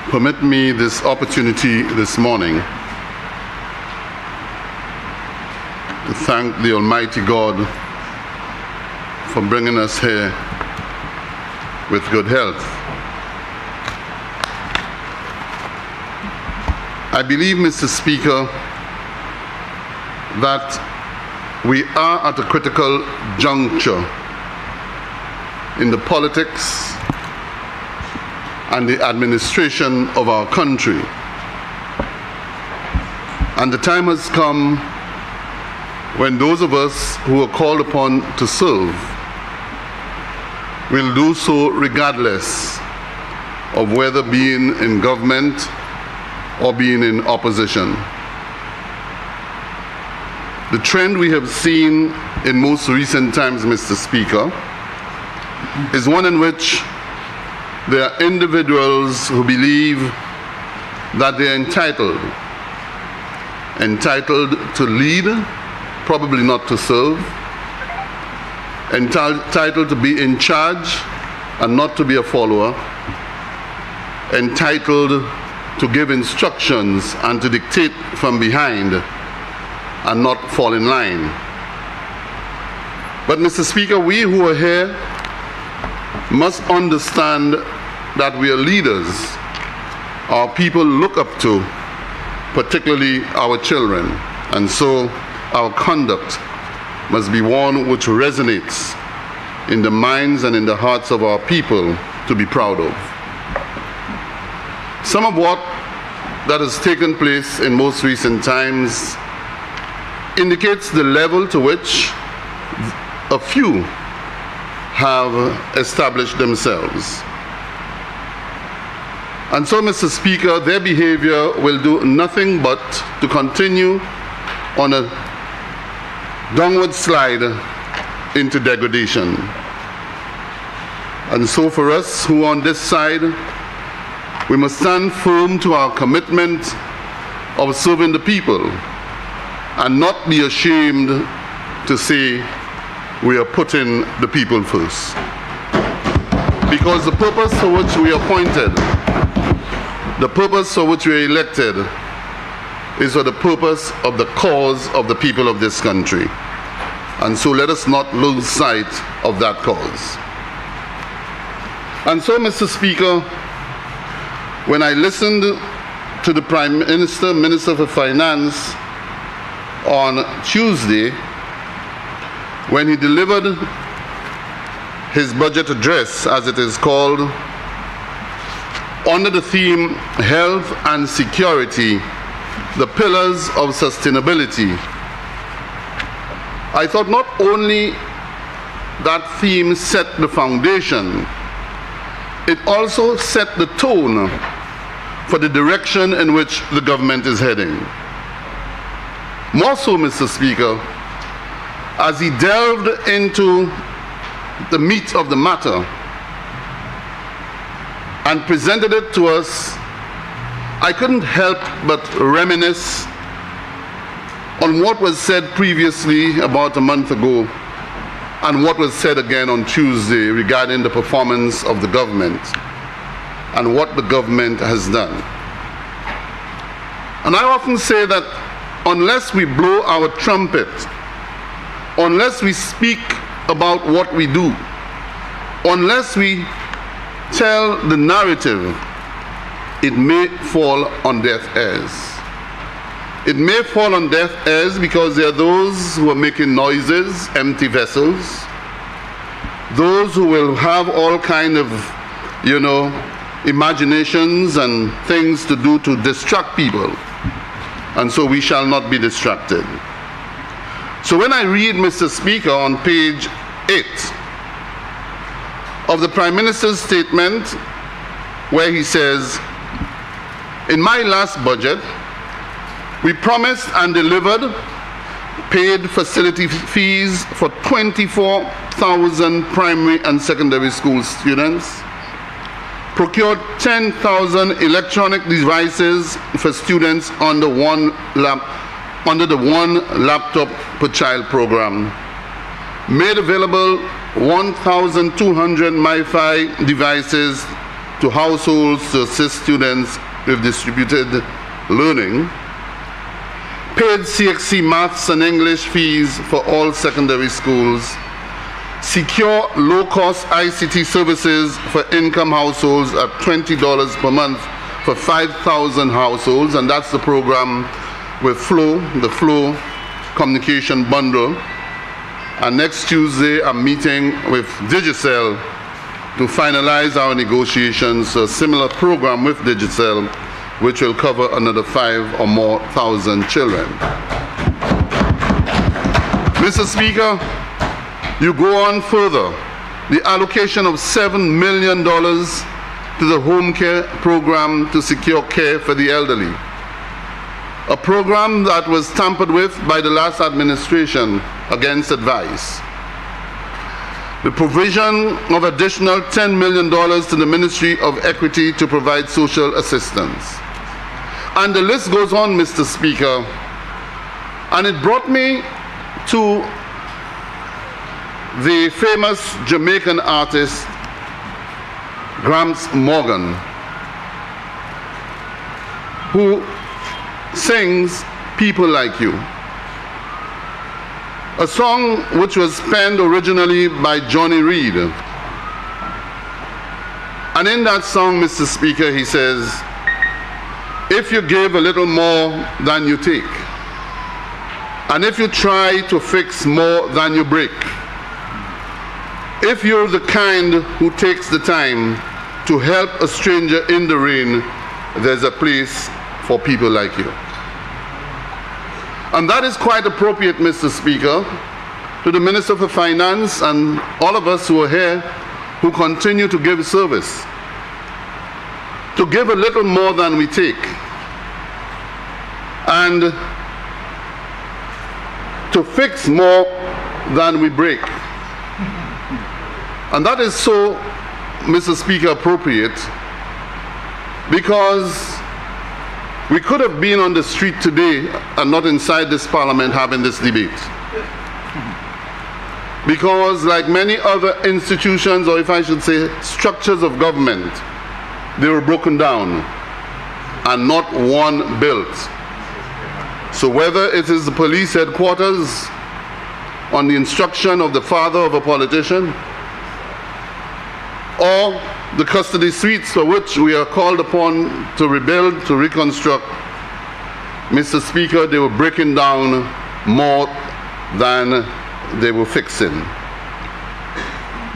Permit me this opportunity this morning to thank the Almighty God for bringing us here with good health. I believe, Mr. Speaker, that we are at a critical juncture in the politics and the administration of our country. And the time has come when those of us who are called upon to serve will do so regardless of whether being in government or being in opposition. The trend we have seen in most recent times, Mr. Speaker, is one in which there are individuals who believe that they're entitled to lead, probably not to serve, entitled to be in charge and not to be a follower, entitled to give instructions and to dictate from behind and not fall in line. But, Mr. Speaker, we who are here must understand that we are leaders our people look up to, particularly our children, and so our conduct must be one which resonates in the minds and in the hearts of our people to be proud of. Some of what that has taken place in most recent times indicates the level to which a few have established themselves. And so, Mr. Speaker, their behavior will do nothing but to continue on a downward slide into degradation. And so for us who are on this side, we must stand firm to our commitment of serving the people and not be ashamed to say we are putting the people first. Because the purpose for which we are appointed, the purpose for which we are elected, is for the purpose of the cause of the people of this country. And so let us not lose sight of that cause. And so, Mr. Speaker, when I listened to the Prime Minister, Minister for Finance, on Tuesday, when he delivered his budget address, as it is called, under the theme Health and Security, the Pillars of Sustainability, I thought not only that theme set the foundation, it also set the tone for the direction in which the government is heading. More so, Mr. Speaker, as he delved into the meat of the matter and presented it to us, I couldn't help but reminisce on what was said previously about a month ago and what was said again on Tuesday regarding the performance of the government and what the government has done. And I often say that unless we blow our trumpet, unless we speak about what we do, unless we tell the narrative, it may fall on deaf ears. It may fall on deaf ears because there are those who are making noises, empty vessels, those who will have all kind of, imaginations and things to do to distract people. And so we shall not be distracted. So when I read, Mr. Speaker, on page 8 of the Prime Minister's statement, where he says, "In my last budget, we promised and delivered paid facility fees for 24,000 primary and secondary school students, procured 10,000 electronic devices for students under the one laptop per child program, made available 1,200 MiFi devices to households to assist students with distributed learning, paid CXC maths and English fees for all secondary schools, secure low-cost ICT services for income households at $20 per month for 5,000 households, and that's the program with Flow, the Flow Communication Bundle. And next Tuesday, I'm meeting with Digicel to finalize our negotiations, a similar program with Digicel, which will cover another 5,000 or more children. Mr. Speaker, you go on further. The allocation of $7 million to the home care program to secure care for the elderly, a program that was tampered with by the last administration against advice. The provision of additional $10 million to the Ministry of Equity to provide social assistance. And the list goes on, Mr. Speaker. And it brought me to the famous Jamaican artist, Gramps Morgan, who sings People Like You, a song which was penned originally by Johnny Reed. And in that song, Mr. Speaker, he says, if you give a little more than you take, and if you try to fix more than you break, if you're the kind who takes the time to help a stranger in the rain, there's a place for people like you. And that is quite appropriate, Mr. Speaker, to the Minister for Finance and all of us who are here who continue to give service, to give a little more than we take, and to fix more than we break. And that is so, Mr. Speaker, appropriate, because we could have been on the street today and not inside this Parliament having this debate. Because like many other institutions, or if I should say structures of government, they were broken down and not one built. So whether it is the police headquarters on the instruction of the father of a politician, or the custody suites for which we are called upon to rebuild, to reconstruct, Mr. Speaker, they were breaking down more than they were fixing.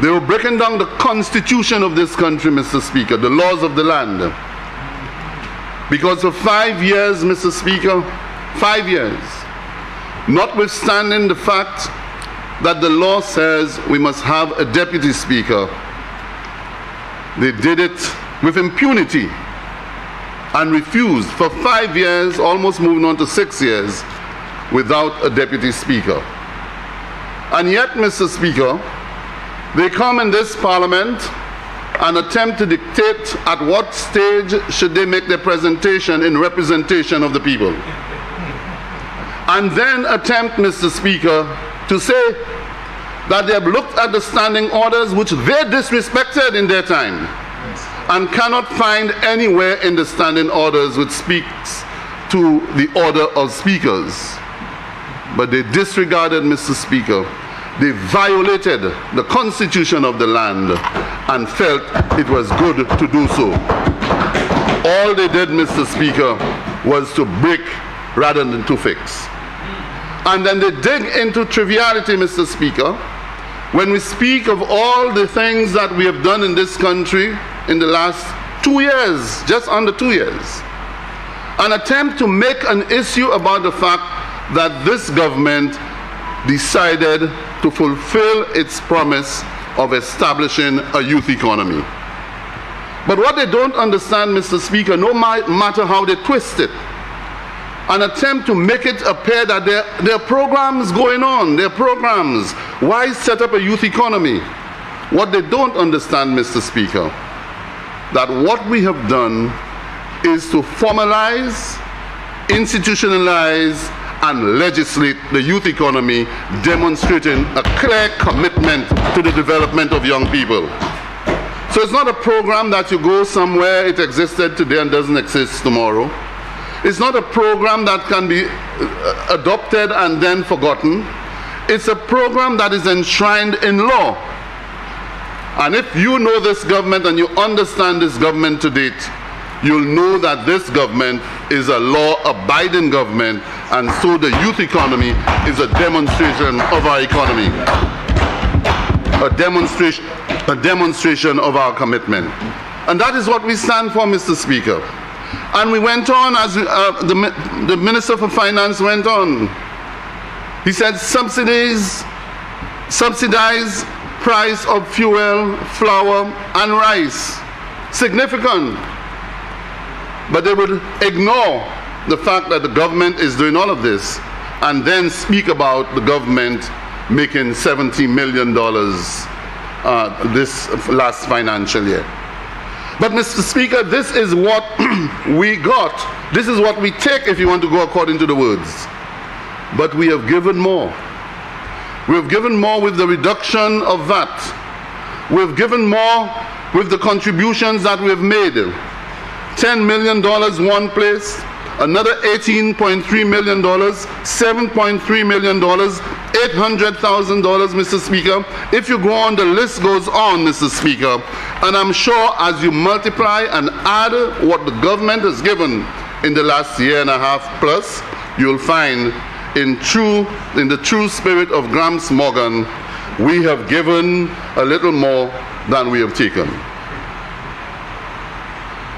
They were breaking down the constitution of this country, Mr. Speaker, the laws of the land. Because for 5 years, Mr. Speaker, 5 years, notwithstanding the fact that the law says we must have a deputy speaker, they did it with impunity and refused for 5 years, almost moving on to 6 years, without a deputy speaker. And yet, Mr. Speaker, they come in this Parliament and attempt to dictate at what stage should they make their presentation in representation of the people. And then attempt, Mr. Speaker, to say that they have looked at the standing orders which they disrespected in their time and cannot find anywhere in the standing orders which speaks to the order of speakers. But they disregarded, Mr. Speaker. They violated the constitution of the land and felt it was good to do so. All they did, Mr. Speaker, was to break rather than to fix. And then they dig into triviality, Mr. Speaker, when we speak of all the things that we have done in this country in the last 2 years, just under 2 years, an attempt to make an issue about the fact that this government decided to fulfill its promise of establishing a youth economy. But what they don't understand, Mr. Speaker, no matter how they twist it, an attempt to make it appear that there are programs going on, there are programs. Why set up a youth economy? What they don't understand, Mr. Speaker, that what we have done is to formalize, institutionalize, and legislate the youth economy, demonstrating a clear commitment to the development of young people. So it's not a program that you go somewhere, it existed today and doesn't exist tomorrow. It's not a program that can be adopted and then forgotten. It's a program that is enshrined in law. And if you know this government and you understand this government to date, you'll know that this government is a law-abiding government, and so the youth economy is a demonstration of our economy, a demonstration of our commitment. And that is what we stand for, Mr. Speaker. And we went on, as the Minister for Finance went on. He said subsidized price of fuel, flour, and rice. Significant. But they would ignore the fact that the government is doing all of this and then speak about the government making $70 million this last financial year. But Mr. Speaker, this is what we got. This is what we take, if you want to go according to the words. But we have given more. We have given more with the reduction of VAT. We have given more with the contributions that we have made. $10 million one place, another $18.3 million, $7.3 million, $800,000, Mr. Speaker. If you go on, the list goes on, Mr. Speaker. And I'm sure as you multiply and add what the government has given in the last year and a half plus, you'll find in the true spirit of Gramps-Morgan, we have given a little more than we have taken.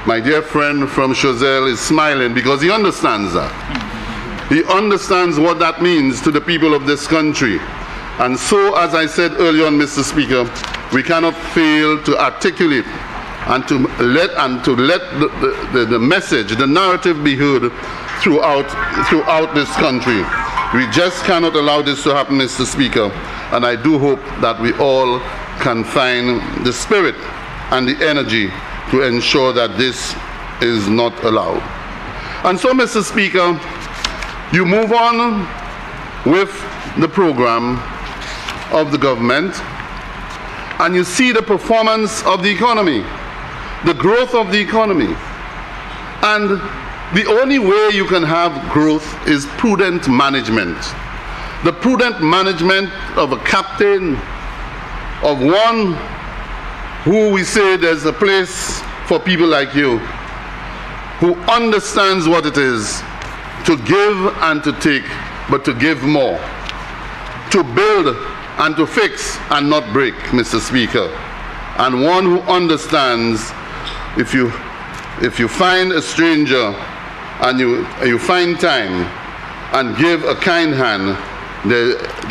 My dear friend from Choiseul is smiling because he understands that. He understands what that means to the people of this country. And so, as I said earlier on, Mr. Speaker, we cannot fail to articulate and to let the message, the narrative be heard throughout this country. We just cannot allow this to happen, Mr. Speaker. And I do hope that we all can find the spirit and the energy to ensure that this is not allowed. And so, Mr. Speaker, you move on with the program of the government, and you see the performance of the economy, the growth of the economy. And the only way you can have growth is prudent management. The prudent management of a captain, of one who we say there's a place for people like you, who understands what it is to give and to take, but to give more, to build and to fix and not break, Mr. Speaker. And one who understands if you find a stranger and you find time and give a kind hand,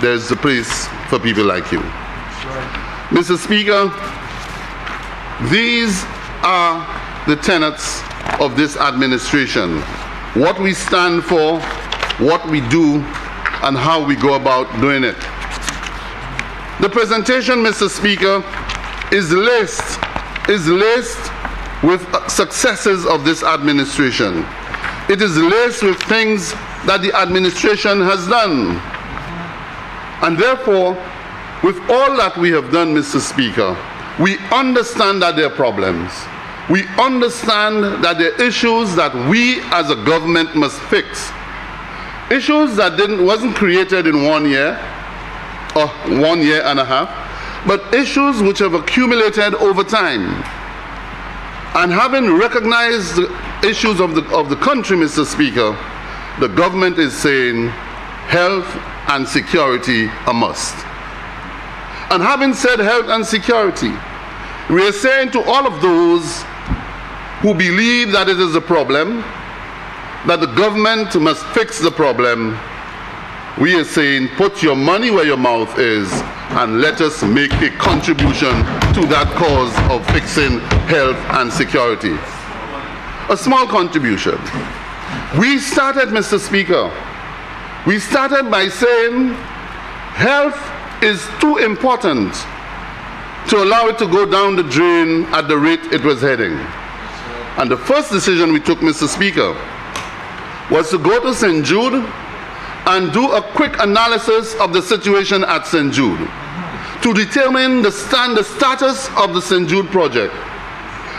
there's a place for people like you. Right. Mr. Speaker, these are the tenets of this administration. What we stand for, what we do, and how we go about doing it. The presentation, Mr. Speaker, is laced with successes of this administration. It is laced with things that the administration has done. And therefore, with all that we have done, Mr. Speaker, we understand that there are problems. We understand that there are issues that we as a government must fix. Issues that wasn't created in 1 year or 1 year and a half, but issues which have accumulated over time. And having recognized the issues of the country, Mr. Speaker, the government is saying health and security a must. And having said health and security, we are saying to all of those who believe that it is a problem, that the government must fix the problem, we are saying put your money where your mouth is and let us make a contribution to that cause of fixing health and security. A small contribution. We started, Mr. Speaker, we started by saying health is too important to allow it to go down the drain at the rate it was heading. And the first decision we took, Mr. Speaker, was to go to St. Jude and do a quick analysis of the situation at St. Jude to determine the status of the St. Jude project,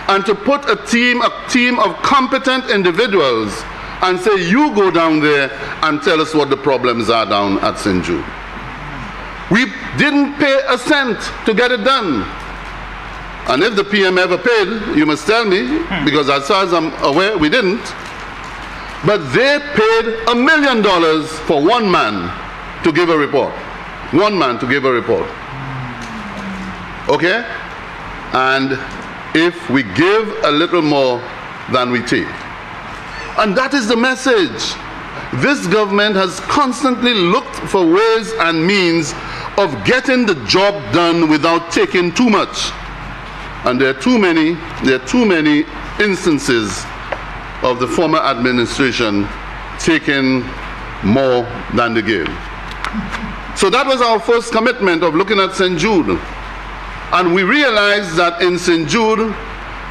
and to put a team of competent individuals and say, you go down there and tell us what the problems are down at St. Jude. We didn't pay a cent to get it done. And if the PM ever paid, you must tell me, because as far as I'm aware, we didn't. But they paid $1 million for one man to give a report. One man to give a report. Okay? And if we give a little more than we take. And that is the message. This government has constantly looked for ways and means of getting the job done without taking too much. And there are too many instances of the former administration taking more than they gave. So that was our first commitment of looking at St. Jude. And we realized that in St. Jude,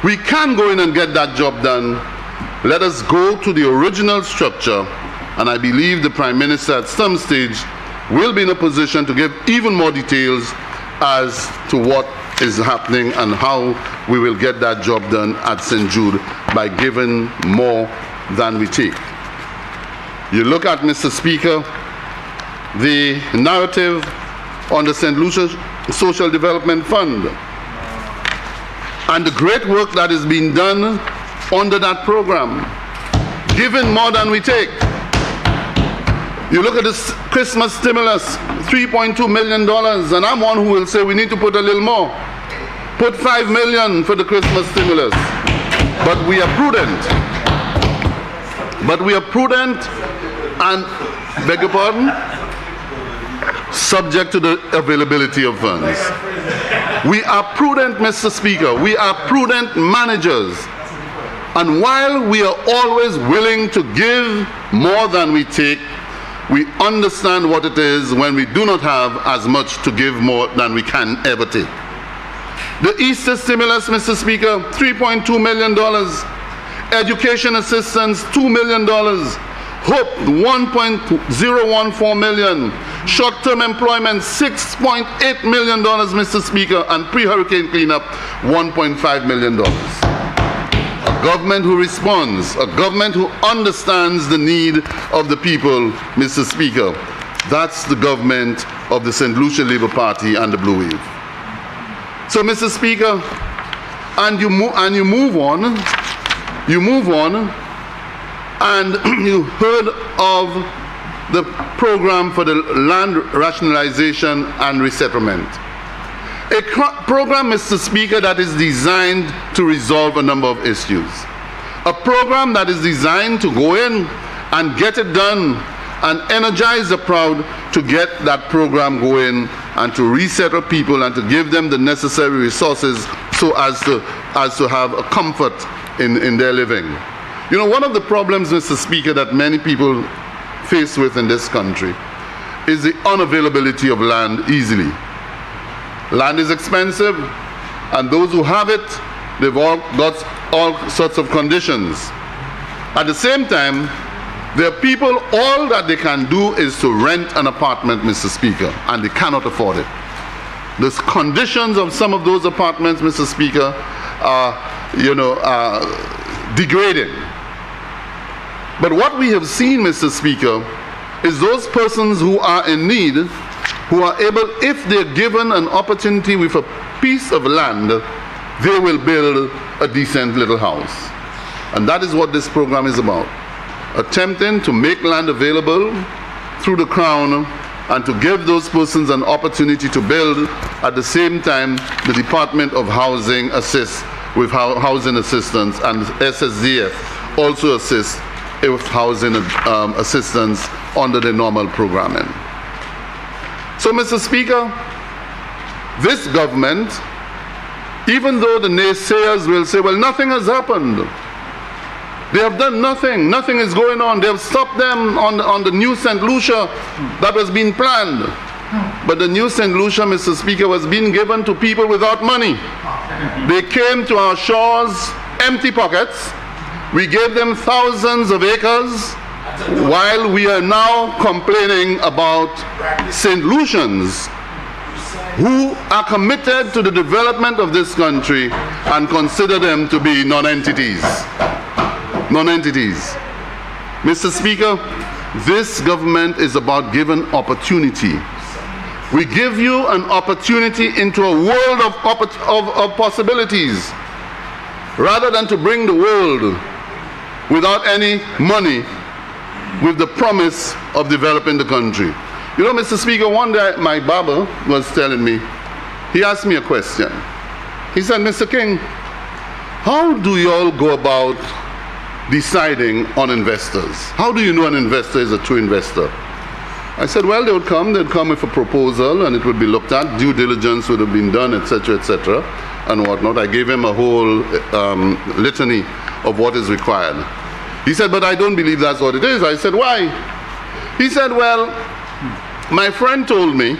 we can go in and get that job done. Let us go to the original structure, and I believe the Prime Minister at some stage will be in a position to give even more details as to what is happening and how we will get that job done at St. Jude by giving more than we take. You look at, Mr. Speaker, the narrative on the St. Lucia Social Development Fund and the great work that is being done under that program, giving more than we take. You look at this Christmas stimulus, $3.2 million, and I'm one who will say we need to put a little more. Put $5 million for the Christmas stimulus. But we are prudent. But we are prudent and, beg your pardon, subject to the availability of funds. We are prudent, Mr. Speaker. We are prudent managers. And while we are always willing to give more than we take, we understand what it is when we do not have as much to give more than we can ever take. The Easter stimulus, Mr. Speaker, $3.2 million. Education assistance, $2 million. Hope, $1.014 million. Short-term employment, $6.8 million, Mr. Speaker, and pre-hurricane cleanup, $1.5 million. A government who responds, a government who understands the need of the people, Mr. Speaker. That's the government of the St. Lucia Labour Party and the Blue Wave. So, Mr. Speaker, and you move on, and you heard of the program for the land rationalization and resettlement. A program, Mr. Speaker, that is designed to resolve a number of issues. A program that is designed to go in and get it done and energize the proud to get that program going and to resettle people and to give them the necessary resources so as to have a comfort in their living. You know, one of the problems, Mr. Speaker, that many people face with in this country is the unavailability of land easily. Land is expensive, and those who have it, they've all got all sorts of conditions. At the same time, there are people, all that they can do is to rent an apartment, Mr. Speaker, and they cannot afford it. The conditions of some of those apartments, Mr. Speaker, are degrading. But what we have seen, Mr. Speaker, is those persons who are in need, who are able, if they're given an opportunity with a piece of land, they will build a decent little house. And that is what this program is about. Attempting to make land available through the Crown and to give those persons an opportunity to build. At the same time, the Department of Housing assists with housing assistance, and SSDF also assists with housing assistance under the normal programming. So, Mr. Speaker, this government, even though the naysayers will say, well, nothing has happened. They have done nothing. Nothing is going on. They have stopped them on the new St. Lucia that was being planned. But the new St. Lucia, Mr. Speaker, was being given to people without money. They came to our shores empty pockets. We gave them thousands of acres, while we are now complaining about St. Lucians, who are committed to the development of this country and consider them to be non-entities. Non-entities. Mr. Speaker, this government is about giving opportunity. We give you an opportunity into a world of possibilities, rather than to bring the world without any money with the promise of developing the country. You know, Mr. Speaker, one day my barber was telling me, he asked me a question. He said, Mr. King, how do you all go about deciding on investors? How do you know an investor is a true investor? I said, well, they'd come with a proposal and it would be looked at, due diligence would have been done, etc., and whatnot. I gave him a whole litany of what is required. He said, but I don't believe that's what it is. I said, why? He said, well, my friend told me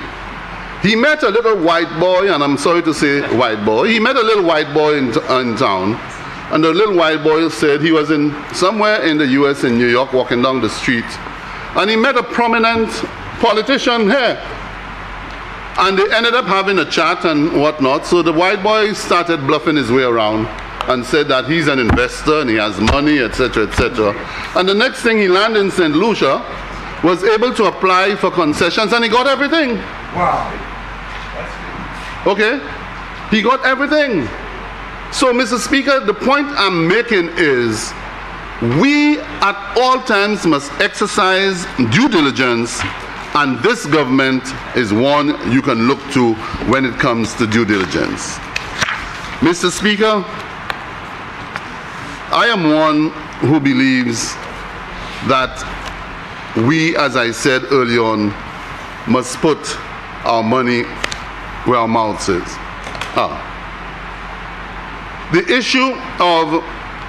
he met a little white boy, and I'm sorry to say white boy, he met a little white boy in town, and the little white boy said he was somewhere in the US in New York walking down the street, and he met a prominent politician here, and they ended up having a chat and whatnot. So the white boy started bluffing his way around and said that he's an investor and he has money, etc., and the next thing he landed in St. Lucia, was able to apply for concessions, and he got everything. Wow. Okay? He got everything. So, Mr. Speaker, the point I'm making is we at all times must exercise due diligence, and this government is one you can look to when it comes to due diligence. Mr. Speaker, I am one who believes that we, as I said early on, must put our money where our mouth is. The issue of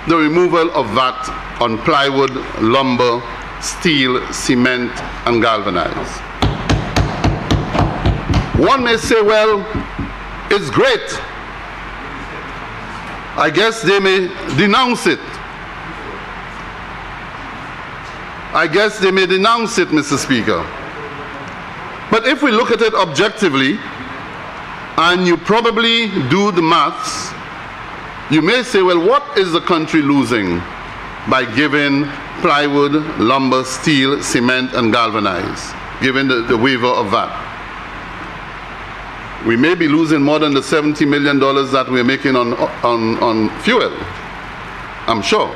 the removal of VAT on plywood, lumber, steel, cement, and galvanized. One may say, well, it's great. I guess they may denounce it. I guess they may denounce it, Mr. Speaker. But if we look at it objectively, and you probably do the maths, you may say, well, what is the country losing by giving plywood, lumber, steel, cement, and galvanized, given the waiver of VAT? We may be losing more than the $70 million that we're making on fuel, I'm sure.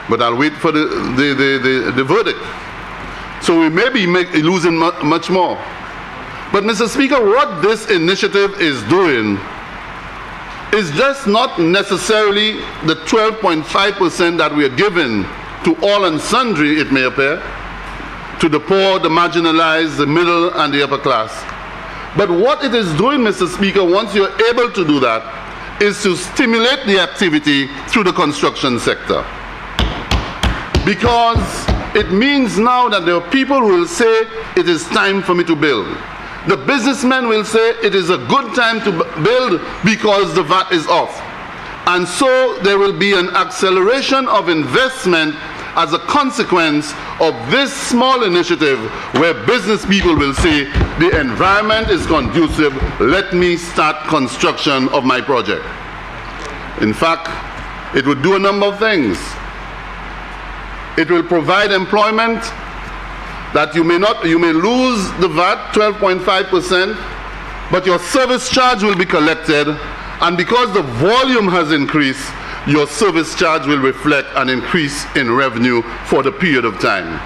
But I'll wait for the verdict. So we may be losing much more. But Mr. Speaker, what this initiative is doing is just not necessarily the 12.5% that we are giving to all and sundry, it may appear, to the poor, the marginalized, the middle, and the upper class. But what it is doing, Mr. Speaker, once you're able to do that, is to stimulate the activity through the construction sector. Because it means now that there are people who will say, it is time for me to build. The businessmen will say, it is a good time to build because the VAT is off. And so there will be an acceleration of investment as a consequence of this small initiative where business people will say, the environment is conducive, let me start construction of my project. In fact, it would do a number of things. It will provide employment that you may lose the VAT, 12.5%, but your service charge will be collected, and because the volume has increased, your service charge will reflect an increase in revenue for the period of time.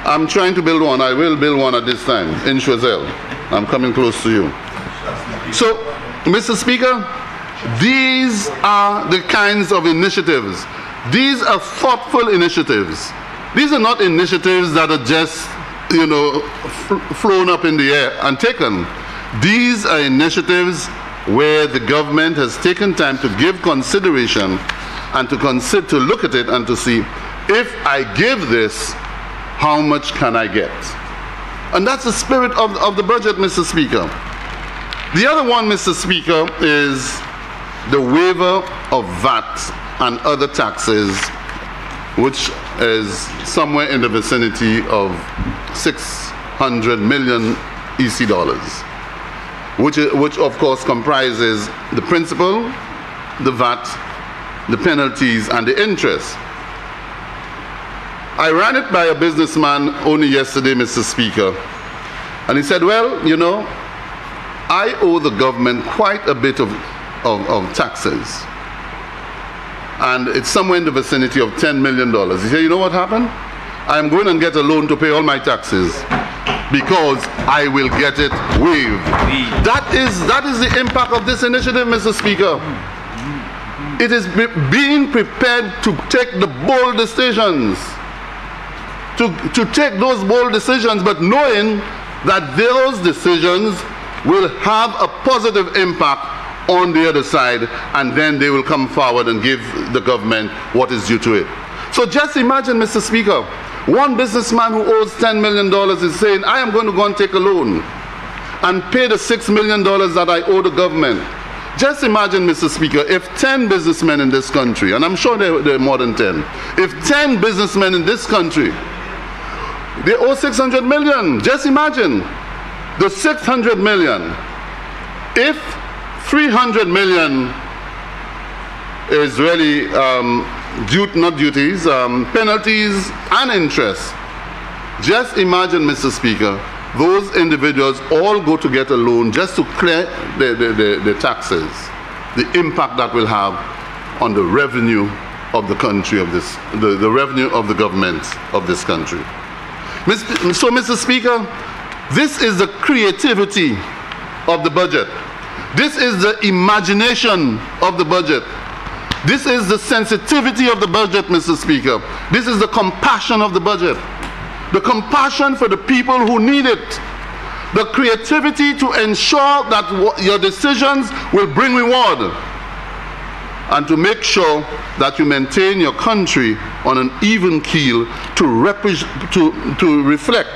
I'm trying to build one. I will build one at this time in Choiseul. I'm coming close to you. So, Mr. Speaker, these are the kinds of initiatives. These are thoughtful initiatives. These are not initiatives that are just, flown up in the air and taken. These are initiatives where the government has taken time to give consideration and to look at it and to see, if I give this, how much can I get? And that's the spirit of the budget, Mr. Speaker. The other one, Mr. Speaker, is the waiver of VAT and other taxes which is somewhere in the vicinity of 600 million EC dollars, which of course comprises the principal, the VAT, the penalties, and the interest. I ran it by a businessman only yesterday, Mr. Speaker, and he said, well, you know, I owe the government quite a bit of taxes, and it's somewhere in the vicinity of $10 million. He said, you know what happened? I'm going and get a loan to pay all my taxes because I will get it waived. That is the impact of this initiative, Mr. Speaker. It is being prepared to take the bold decisions, to take those bold decisions, but knowing that those decisions will have a positive impact on the other side, and then they will come forward and give the government what is due to it. So just imagine, Mr. Speaker, one businessman who owes $10 million is saying, I am going to go and take a loan and pay the $6 million that I owe the government. Just imagine, Mr. Speaker, if 10 businessmen in this country, and I'm sure there are more than 10, if 10 businessmen in this country, they owe 600 million. Just imagine the 600 million. If 300 million is really not duties, penalties and interest. Just imagine, Mr. Speaker, those individuals all go to get a loan just to clear the taxes, the impact that will have on the revenue of the country of this, the revenue of the government of this country. So, Mr. Speaker, this is the creativity of the budget. This is the imagination of the budget. This is the sensitivity of the budget, Mr. Speaker. This is the compassion of the budget. The compassion for the people who need it. The creativity to ensure that your decisions will bring reward. And to make sure that you maintain your country on an even keel to reflect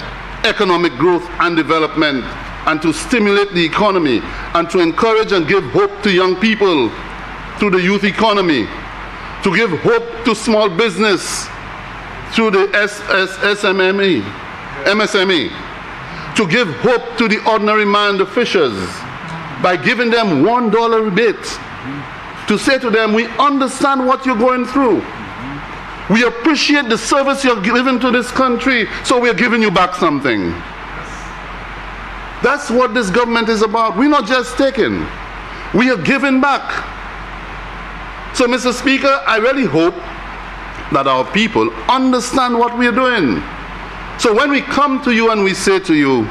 economic growth and development, and to stimulate the economy, and to encourage and give hope to young people through the youth economy, to give hope to small business through the MSME, to give hope to the ordinary man, the fishers, by giving them $1 rebate, to say to them, we understand what you're going through. We appreciate the service you're giving to this country, so we're giving you back something. That's what this government is about. We're not just taking, we are giving back. So, Mr. Speaker, I really hope that our people understand what we are doing. So when we come to you and we say to you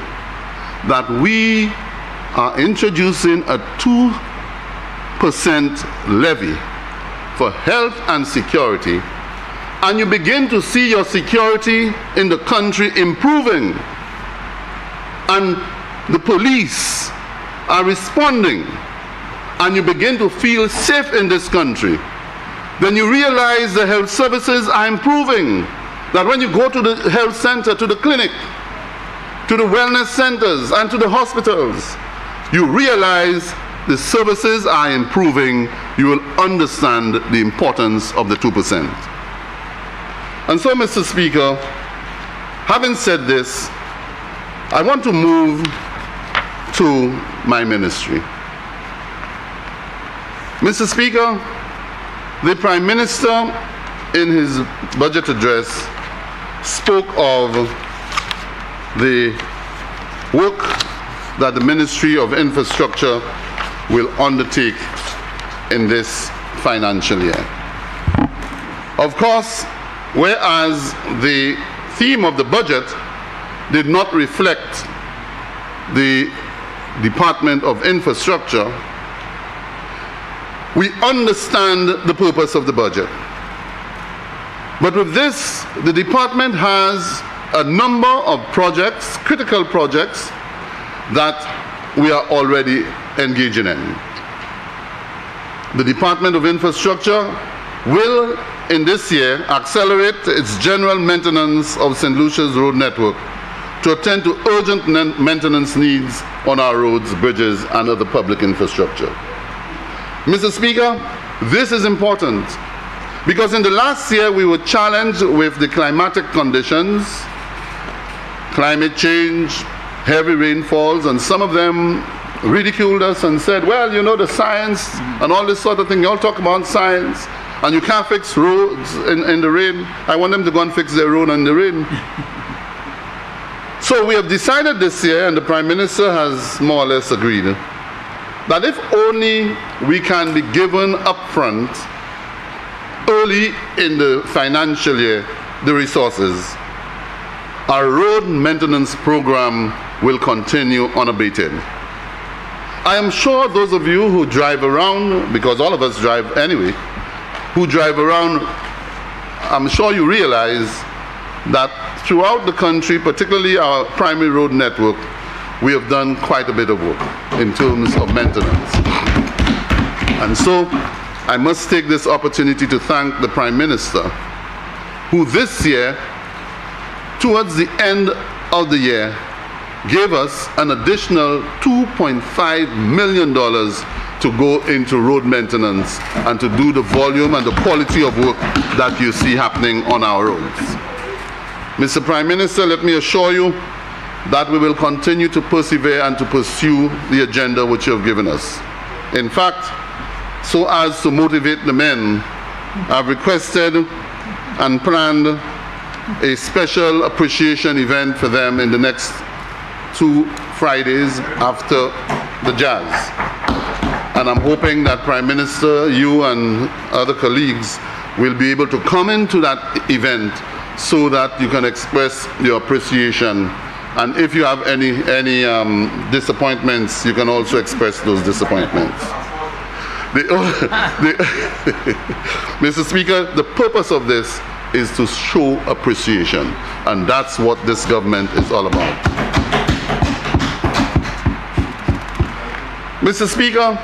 that we are introducing a 2% levy for health and security, and you begin to see your security in the country improving, and the police are responding, and you begin to feel safe in this country, then you realize the health services are improving. That when you go to the health center, to the clinic, to the wellness centers, and to the hospitals, you realize the services are improving. You will understand the importance of the 2%. And so, Mr. Speaker, having said this, I want to move to my ministry. Mr. Speaker, the Prime Minister in his budget address spoke of the work that the Ministry of Infrastructure will undertake in this financial year. Of course, whereas the theme of the budget did not reflect the Department of Infrastructure, we understand the purpose of the budget. But with this, the department has a number of projects, critical projects, that we are already engaging in. The Department of Infrastructure will, in this year, accelerate its general maintenance of St. Lucia's road network to attend to urgent maintenance needs on our roads, bridges, and other public infrastructure. Mr. Speaker, this is important Because in the last year we were challenged with the climatic conditions, climate change, heavy rainfalls, and some of them ridiculed us and said, well, you know, the science and all this sort of thing, you all talk about science, and you can't fix roads in the rain. I want them to go and fix their road in the rain. So we have decided this year, and the Prime Minister has more or less agreed, that if only we can be given upfront, early in the financial year, the resources, our road maintenance program will continue unabated. I am sure those of you who drive around, because all of us drive anyway, who drive around, I'm sure you realize that throughout the country, particularly our primary road network, we have done quite a bit of work in terms of maintenance. And so I must take this opportunity to thank the Prime Minister, who this year, towards the end of the year, gave us an additional $2.5 million to go into road maintenance and to do the volume and the quality of work that you see happening on our roads. Mr. Prime Minister, let me assure you that we will continue to persevere and to pursue the agenda which you have given us. In fact, so as to motivate the men, I've requested and planned a special appreciation event for them in the next 2 Fridays after the jazz. And I'm hoping that Prime Minister, you and other colleagues will be able to come into that event so that you can express your appreciation. And if you have any disappointments, you can also express those disappointments. Mr. Speaker, the purpose of this is to show appreciation, and that's what this government is all about. Mr. Speaker,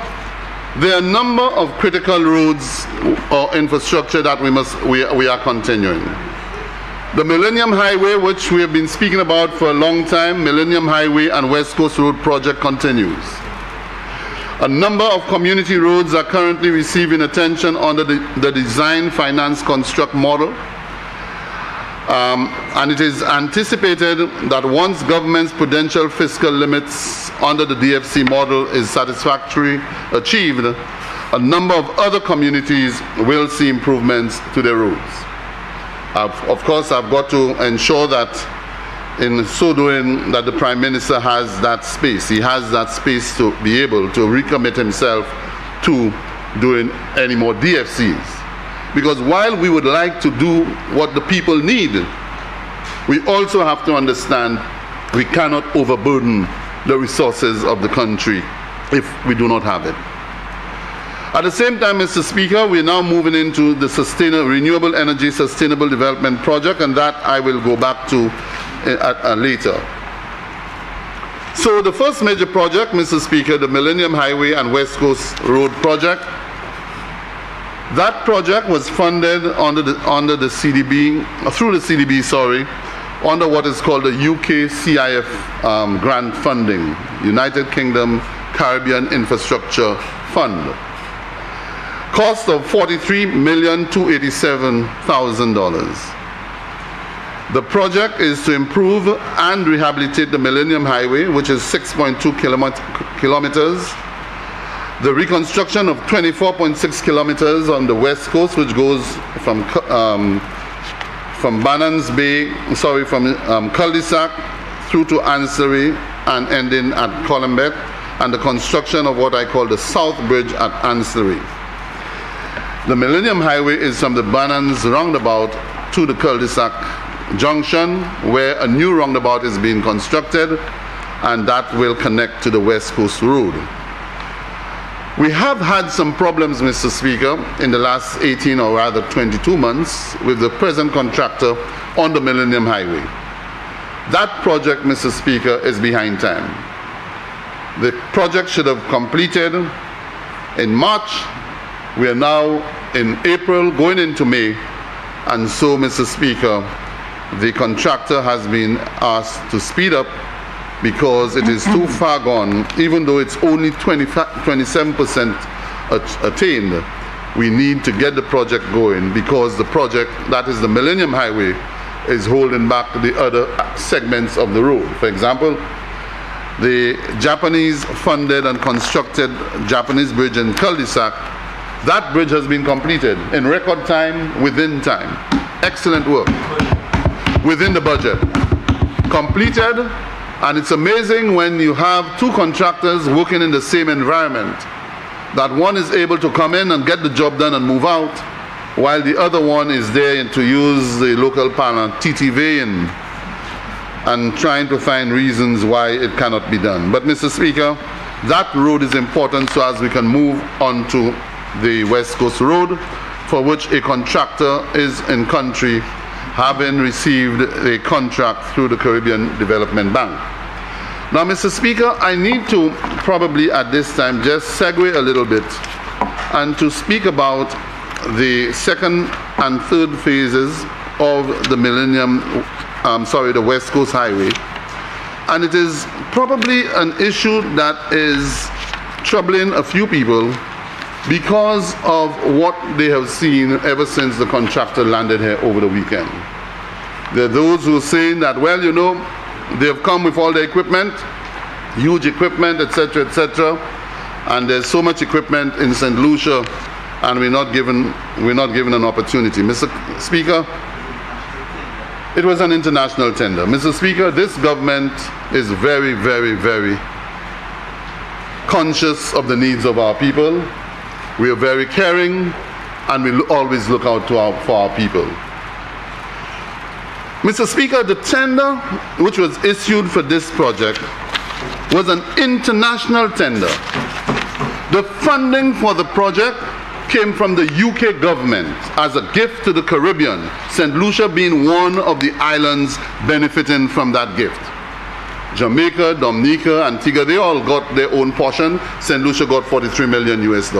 there are a number of critical roads or infrastructure that we are continuing. The Millennium Highway, which we have been speaking about for a long time, Millennium Highway and West Coast Road project continues. A number of community roads are currently receiving attention under the Design, Finance, Construct model. And it is anticipated that once government's prudential fiscal limits under the DFC model is satisfactorily achieved, a number of other communities will see improvements to their roads. Of course, I've got to ensure that in so doing that the Prime Minister has that space. He has that space to be able to recommit himself to doing any more DFCs. Because while we would like to do what the people need, we also have to understand we cannot overburden the resources of the country if we do not have it. At the same time, Mr. Speaker, we are now moving into the Renewable Energy Sustainable Development Project, and that I will go back to later. So the first major project, Mr. Speaker, the Millennium Highway and West Coast Road project, that project was funded under the CDB, through the CDB, under what is called the UK CIF grant funding, United Kingdom Caribbean Infrastructure Fund. Cost of $43,287,000. The project is to improve and rehabilitate the Millennium Highway, which is 6.2 kilometers, the reconstruction of 24.6 kilometers on the west coast, which goes from Cul-de-sac through to Ancillary and ending at Columbet, and the construction of what I call the South Bridge at Ancillary. The Millennium Highway is from the Bannans roundabout to the Cul-de-sac junction, where a new roundabout is being constructed, and that will connect to the West Coast Road. We have had some problems, Mr. Speaker, in the last 18 or rather 22 months with the present contractor on the Millennium Highway. That project, Mr. Speaker, is behind time. The project should have completed in March. We are now in April, going into May, and so, Mr. Speaker, the contractor has been asked to speed up because it is too far gone, even though it's only 27% attained. we need to get the project going, because the project, that is the Millennium Highway, is holding back the other segments of the road. For example, the Japanese-funded and constructed Japanese bridge in cul-de-sac, that bridge has been completed in record time, within time. Excellent work. Within the budget. Completed, and it's amazing when you have two contractors working in the same environment, that one is able to come in and get the job done and move out, while the other one is there to use the local parlance, TTV, and trying to find reasons why it cannot be done. But Mr. Speaker, that road is important so as we can move on to the West Coast Road, for which a contractor is in country, having received a contract through the Caribbean Development Bank. Now, Mr. Speaker, I need to probably at this time just segue a little bit and to speak about the second and third phases of the the West Coast Highway. And it is probably an issue that is troubling a few people because of what they have seen ever since the contractor landed here over the weekend. There are those who are saying that, well, you know, they have come with all the equipment, huge equipment, etc., etc., and there's so much equipment in St. Lucia, and we're not given an opportunity. Mr. Speaker, it was an international tender. Mr. Speaker, this government is very, very, very conscious of the needs of our people. We are very caring, and we always look out for our people. Mr. Speaker, the tender which was issued for this project was an international tender. The funding for the project came from the UK government as a gift to the Caribbean, St. Lucia being one of the islands benefiting from that gift. Jamaica, Dominica, Antigua, they all got their own portion. St. Lucia got $43 million US.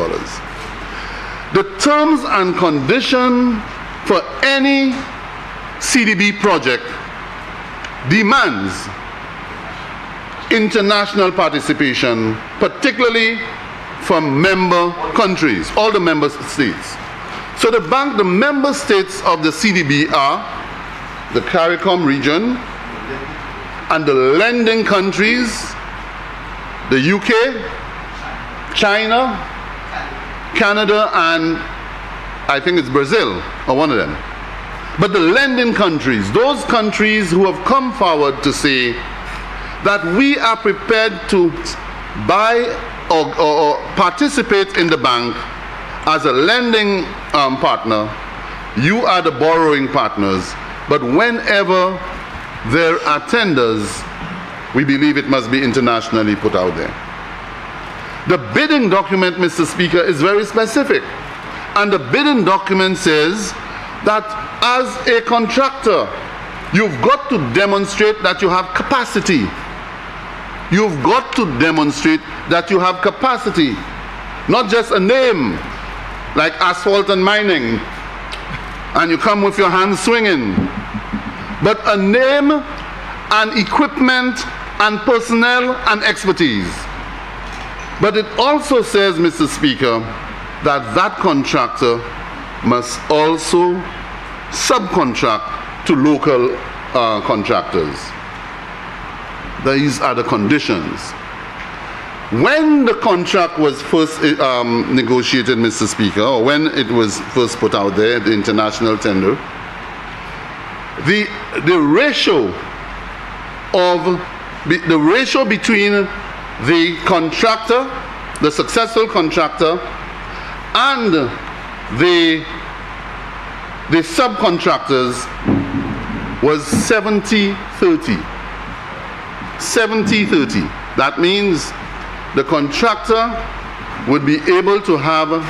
The terms and condition for any CDB project demands international participation, particularly from member countries, all the member states. So the member states of the CDB are the CARICOM region, and the lending countries, the UK, China, Canada, and I think it's Brazil, or one of them. But the lending countries, those countries who have come forward to say that we are prepared to buy or participate in the bank as a lending partner, you are the borrowing partners, but whenever there are tenders, we believe it must be internationally put out there. The bidding document, Mr. Speaker, is very specific, and the bidding document says that as a contractor, you've got to demonstrate that you have capacity. You've got to demonstrate that you have capacity, not just a name like asphalt and mining, and you come with your hands swinging, but a name and equipment and personnel and expertise. But it also says, Mr. Speaker, that that contractor must also subcontract to local contractors. These are the conditions. When the contract was first negotiated, Mr. Speaker, or when it was first put out there, the international tender, the ratio between the contractor, the successful contractor, and the subcontractors was 70-30. 70-30. That means the contractor would be able to have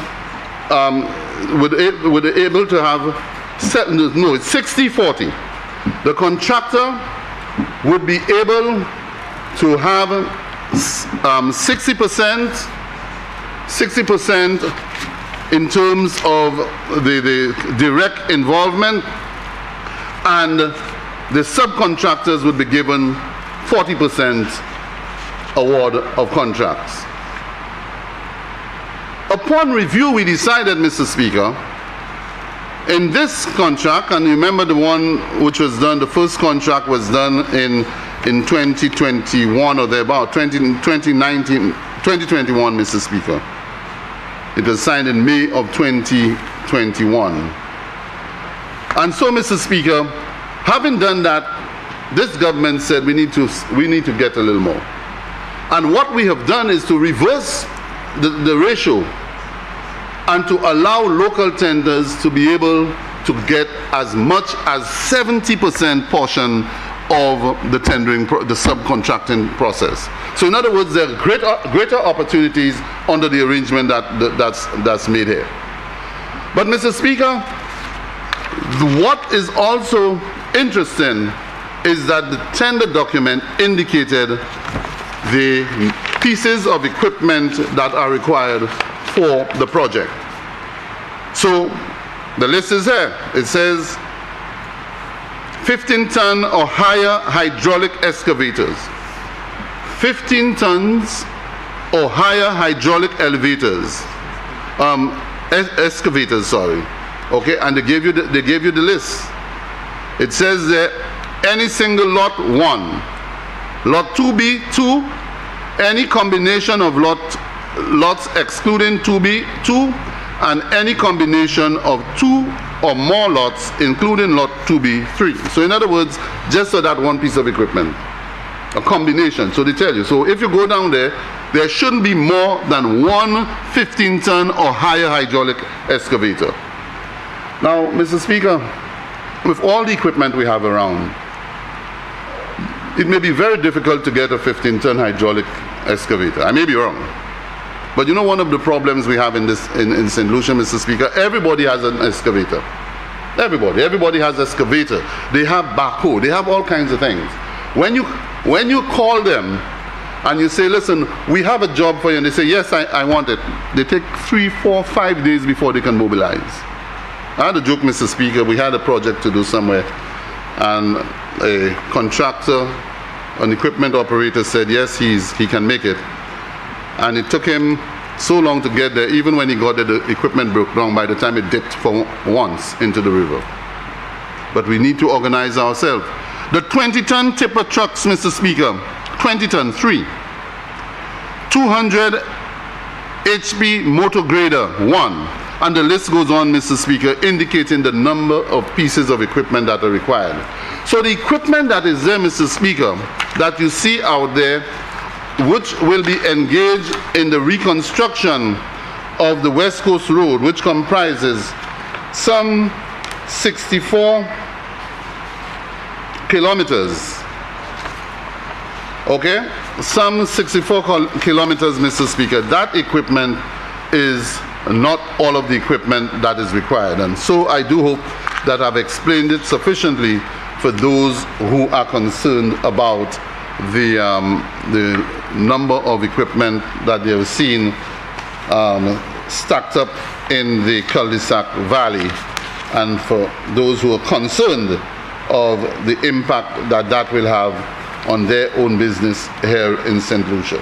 it's 60-40. The contractor would be able to have 60% in terms of the direct involvement, and the subcontractors would be given 40% award of contracts. upon review, we decided, Mr. Speaker, in this contract, and remember the one which was done, the first contract was done in 2021 or thereabout, 2021, Mr. Speaker. It was signed in May of 2021. And so, Mr. Speaker, having done that, this government said we need to get a little more. And what we have done is to reverse the ratio and to allow local tenders to be able to get as much as 70% portion of the tendering, the subcontracting process. So in other words, there are greater opportunities under the arrangement that's made here. But Mr. Speaker, what is also interesting is that the tender document indicated the pieces of equipment that are required for the project. So the list is here. It says 15-ton or higher hydraulic excavators, 15 tons or higher hydraulic excavators, okay, and they gave you the list. It says that any single lot 1, lot 2B 2, any combination of lots excluding 2B 2, and any combination of 2 or more lots including lot 2B 3. So in other words, just for that one piece of equipment, a combination. So they tell you, so if you go down there, there shouldn't be more than one 15-ton or higher hydraulic excavator. Now, Mr. Speaker, with all the equipment we have around, it may be very difficult to get a 15-ton hydraulic excavator. I may be wrong. But you know one of the problems we have in St. Lucia, Mr. Speaker, everybody has an excavator. Everybody has an excavator. They have backhoe. They have all kinds of things. When you call them and you say, listen, we have a job for you, and they say, yes, I want it, they take 3, 4, 5 days before they can mobilize. I had a joke, Mr. Speaker. We had a project to do somewhere, and a contractor, an equipment operator said, yes, he can make it. And it took him so long to get there. Even when he got there, the equipment broke down by the time it dipped for once into the river. But we need to organize ourselves. The 20-ton tipper trucks, Mr. Speaker, 20-ton, 3. 200 HP motor grader, 1. And the list goes on, Mr. Speaker, indicating the number of pieces of equipment that are required. So the equipment that is there, Mr. Speaker, that you see out there, which will be engaged in the reconstruction of the West Coast Road, which comprises some 64 kilometers. Okay? Some 64 kilometers, Mr. Speaker. That equipment is not all of the equipment that is required. And so I do hope that I've explained it sufficiently for those who are concerned about the number of equipment that they have seen stacked up in the cul-de-sac valley, and for those who are concerned of the impact that will have on their own business here in St. Lucia.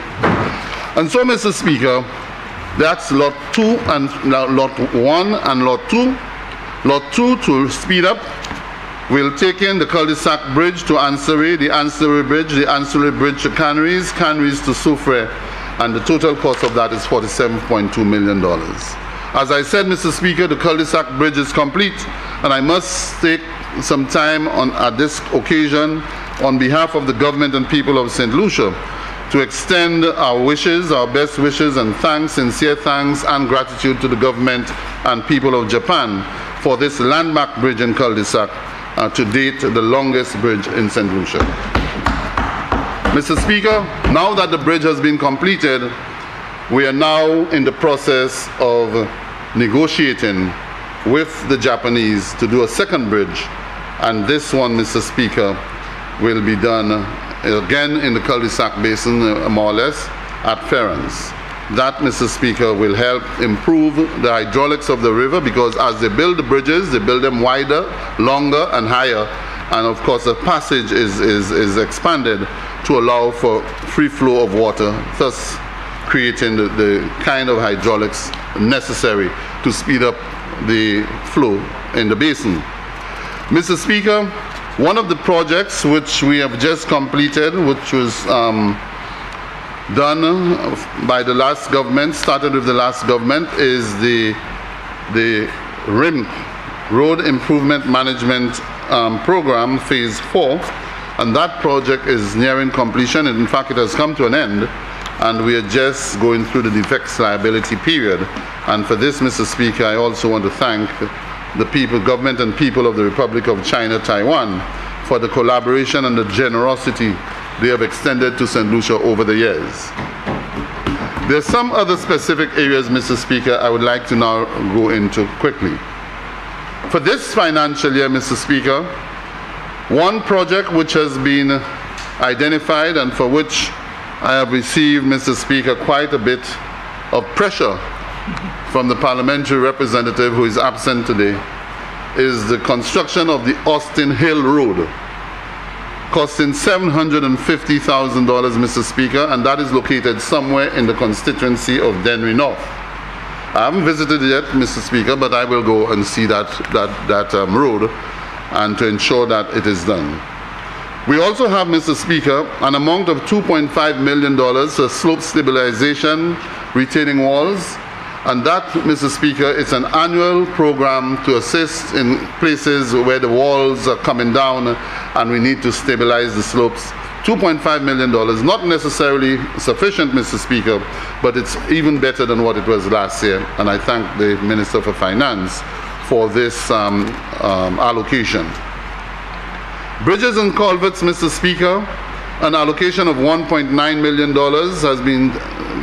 And so, Mr. Speaker, that's lot 2 and lot 1 and lot 2. Lot 2, to speed up, will take in the cul-de-sac bridge to Anseray, the Anseray bridge to Canaries, Canaries to Soufrière, and the total cost of that is $47.2 million. As I said, Mr. Speaker, the cul-de-sac bridge is complete, and I must take some time at this occasion on behalf of the government and people of St. Lucia to extend our wishes, our best wishes and thanks, sincere thanks and gratitude to the government and people of Japan for this landmark bridge in cul-de-sac, to date the longest bridge in St. Lucia. Mr. Speaker, now that the bridge has been completed, we are now in the process of negotiating with the Japanese to do a second bridge, and this one, Mr. Speaker, will be done again in the cul-de-sac basin, more or less, at Ferrans. That, Mr. Speaker, will help improve the hydraulics of the river, because as they build the bridges, they build them wider, longer, and higher, and of course the passage is expanded to allow for free flow of water, thus creating the kind of hydraulics necessary to speed up the flow in the basin. Mr. Speaker, one of the projects which we have just completed, which was done by the last government, started with the last government, is the RIM, Road Improvement Management Program, Phase 4, and that project is nearing completion. In fact, it has come to an end, and we are just going through the defects liability period. And for this, Mr. Speaker, I also want to thank the people, government and people of the Republic of China, Taiwan, for the collaboration and the generosity they have extended to St. Lucia over the years. There are some other specific areas, Mr. Speaker, I would like to now go into quickly. For this financial year, Mr. Speaker, one project which has been identified and for which I have received, Mr. Speaker, quite a bit of pressure from the parliamentary representative who is absent today, is the construction of the Austin Hill Road, costing $750,000, Mr. Speaker, and that is located somewhere in the constituency of Dennery North. I haven't visited it yet, Mr. Speaker, but I will go and see that road and to ensure that it is done. We also have, Mr. Speaker, an amount of $2.5 million for slope stabilization, retaining walls, and that, Mr. Speaker, is an annual program to assist in places where the walls are coming down and we need to stabilize the slopes. $2.5 million, not necessarily sufficient, Mr. Speaker, but it's even better than what it was last year, and I thank the Minister for Finance for this allocation. Bridges and culverts, Mr. Speaker, an allocation of $1.9 million has been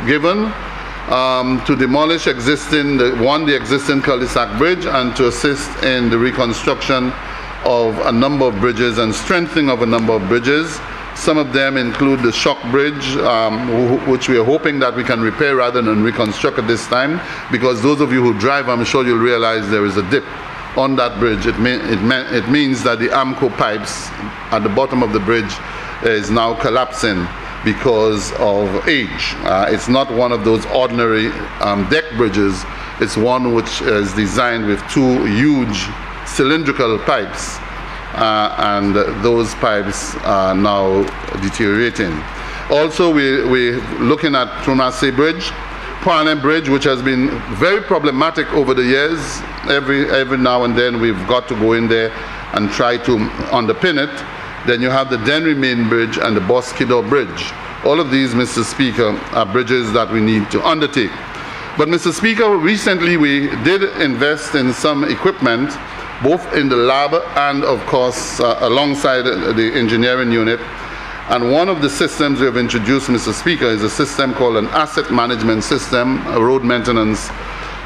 given to demolish the existing cul-de-sac bridge and to assist in the reconstruction of a number of bridges and strengthening of a number of bridges. Some of them include the Shock Bridge, which we are hoping that we can repair rather than reconstruct at this time, because those of you who drive, I'm sure you'll realize there is a dip on that bridge. It means that the AMCO pipes at the bottom of the bridge is now collapsing because of age. It's not one of those ordinary deck bridges. It's one which is designed with two huge cylindrical pipes, and those pipes are now deteriorating. Also, we're looking at Tromase Bridge, Parnell Bridge, which has been very problematic over the years. Every now and then we've got to go in there and try to underpin it. Then you have the Dennery Main Bridge and the Bosquidor Bridge. All of these, Mr. Speaker, are bridges that we need to undertake. But, Mr. Speaker, recently we did invest in some equipment, both in the lab and, of course, alongside the engineering unit. And one of the systems we have introduced, Mr. Speaker, is a system called an asset management system, a road maintenance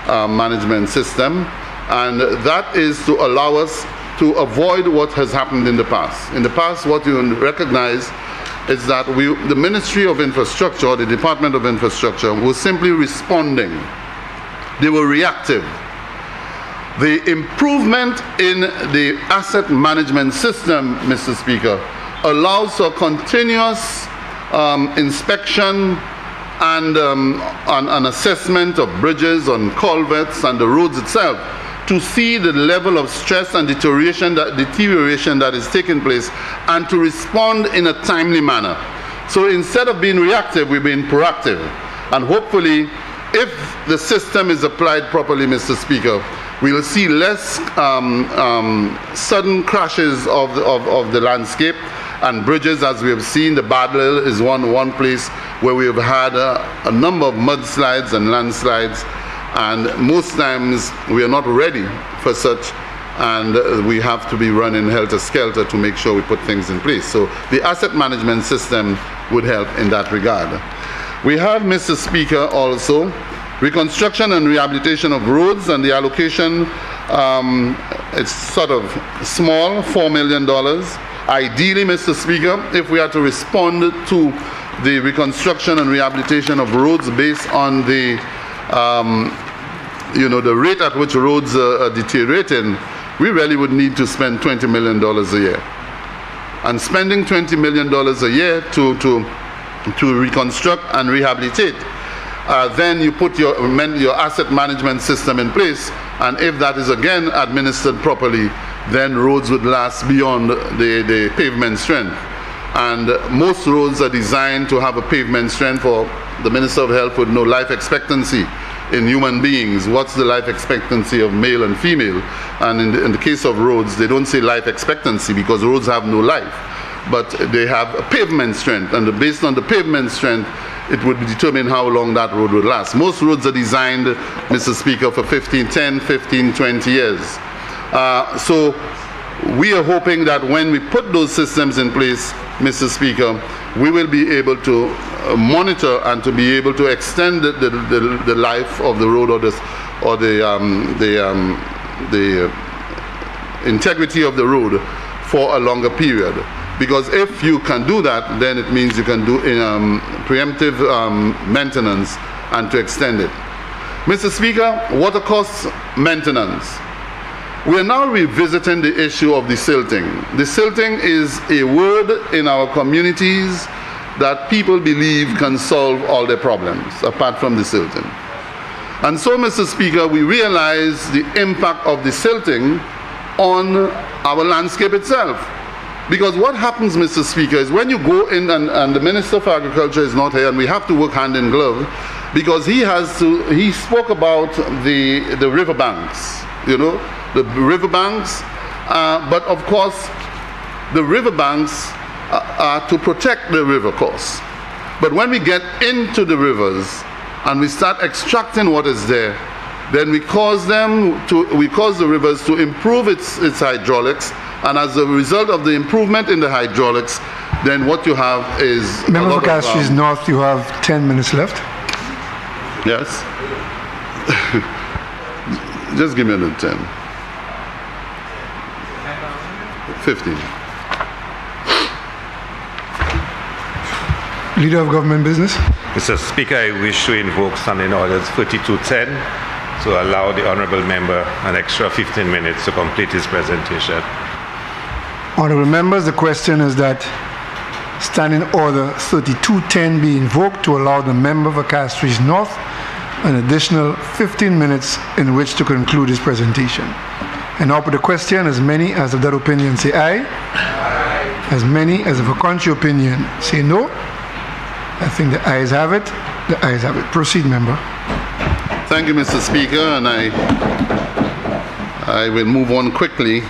management system. And that is to allow us to avoid what has happened in the past. In the past, what you recognize is that the Ministry of Infrastructure, or the Department of Infrastructure, was simply responding. They were reactive. The improvement in the asset management system, Mr. Speaker, allows for continuous inspection and an assessment of bridges, on culverts, and the roads itself, to see the level of stress and deterioration that is taking place, and to respond in a timely manner. So instead of being reactive, we've been proactive. And hopefully, if the system is applied properly, Mr. Speaker, we'll see less sudden crashes of the landscape, and bridges, as we have seen. The Badlil is one place where we have had a number of mudslides and landslides, and most times we are not ready for such, and we have to be running helter-skelter to make sure we put things in place. So the asset management system would help in that regard. We have, Mr. Speaker, also reconstruction and rehabilitation of roads, and the allocation, it's sort of small, $4 million. Ideally, Mr. Speaker, if we are to respond to the reconstruction and rehabilitation of roads based on the the rate at which roads are deteriorating, we really would need to spend $20 million a year. And spending $20 million a year to reconstruct and rehabilitate then you put your asset management system in place, and if that is again administered properly, then roads would last beyond the pavement strength. And most roads are designed to have a pavement strength, for the Minister of Health would know life expectancy in human beings. What's the life expectancy of male and female? And in the case of roads, they don't say life expectancy because roads have no life, but they have a pavement strength, and based on the pavement strength, it would determine how long that road would last. Most roads are designed, Mr. Speaker, for 10, 15, 20 years. So we are hoping that when we put those systems in place, Mr. Speaker, we will be able to monitor and to be able to extend the life of the road, or the integrity of the road for a longer period. Because if you can do that, then it means you can do preemptive maintenance and to extend it. Mr. Speaker, water cost maintenance. We are now revisiting the issue of the silting. The silting is a word in our communities that people believe can solve all their problems, apart from the silting. And so, Mr. Speaker, we realize the impact of the silting on our landscape itself. Because what happens, Mr. Speaker, is when you go in, and the Minister for Agriculture is not here, and we have to work hand in glove, because he spoke about the riverbanks, the riverbanks, but of course, the riverbanks are to protect the river course. But when we get into the rivers and we start extracting what is there, then we cause the rivers to improve its hydraulics, and as a result of the improvement in the hydraulics, then what you have is... Member for Castries North, you have 10 minutes left. Yes. Just give me another 10. 15. Leader of Government Business. Mr. Speaker, I wish to invoke Standing Orders 3210 to allow the Honourable Member an extra 15 minutes to complete his presentation. Honourable Members, the question is that Standing Order 3210 be invoked to allow the Member for Castries North an additional 15 minutes in which to conclude his presentation. And now for the question, as many as of that opinion say aye. Aye. As many as of a contrary opinion say no. I think the ayes have it. The ayes have it. Proceed, Member. Thank you, Mr. Speaker, and I will move on quickly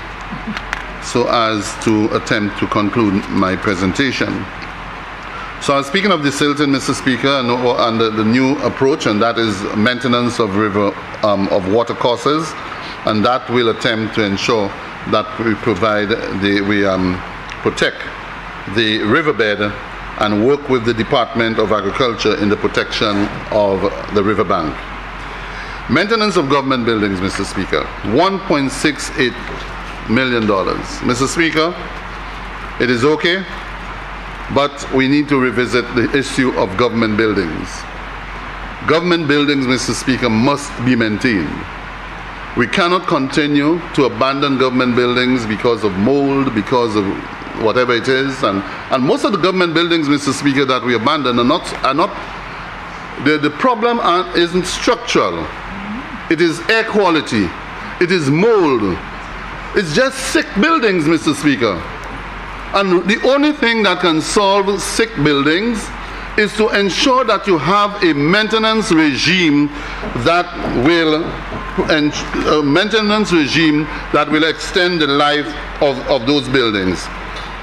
so as to attempt to conclude my presentation. So I was speaking of the silting, Mr. Speaker, and the new approach, and that is maintenance of water courses, and that will attempt to ensure that we protect the riverbed and work with the Department of Agriculture in the protection of the riverbank. Maintenance of government buildings, Mr. Speaker, $1.68 million. Mr. Speaker, it is okay, but we need to revisit the issue of government buildings. Government buildings, Mr. Speaker, must be maintained. We cannot continue to abandon government buildings because of mold, because of whatever it is, and most of the government buildings, Mr. Speaker, that we abandon the problem isn't structural. It is air quality. It is mold. It's just sick buildings, Mr. Speaker. And the only thing that can solve sick buildings is to ensure that you have a maintenance regime that will extend the life of those buildings.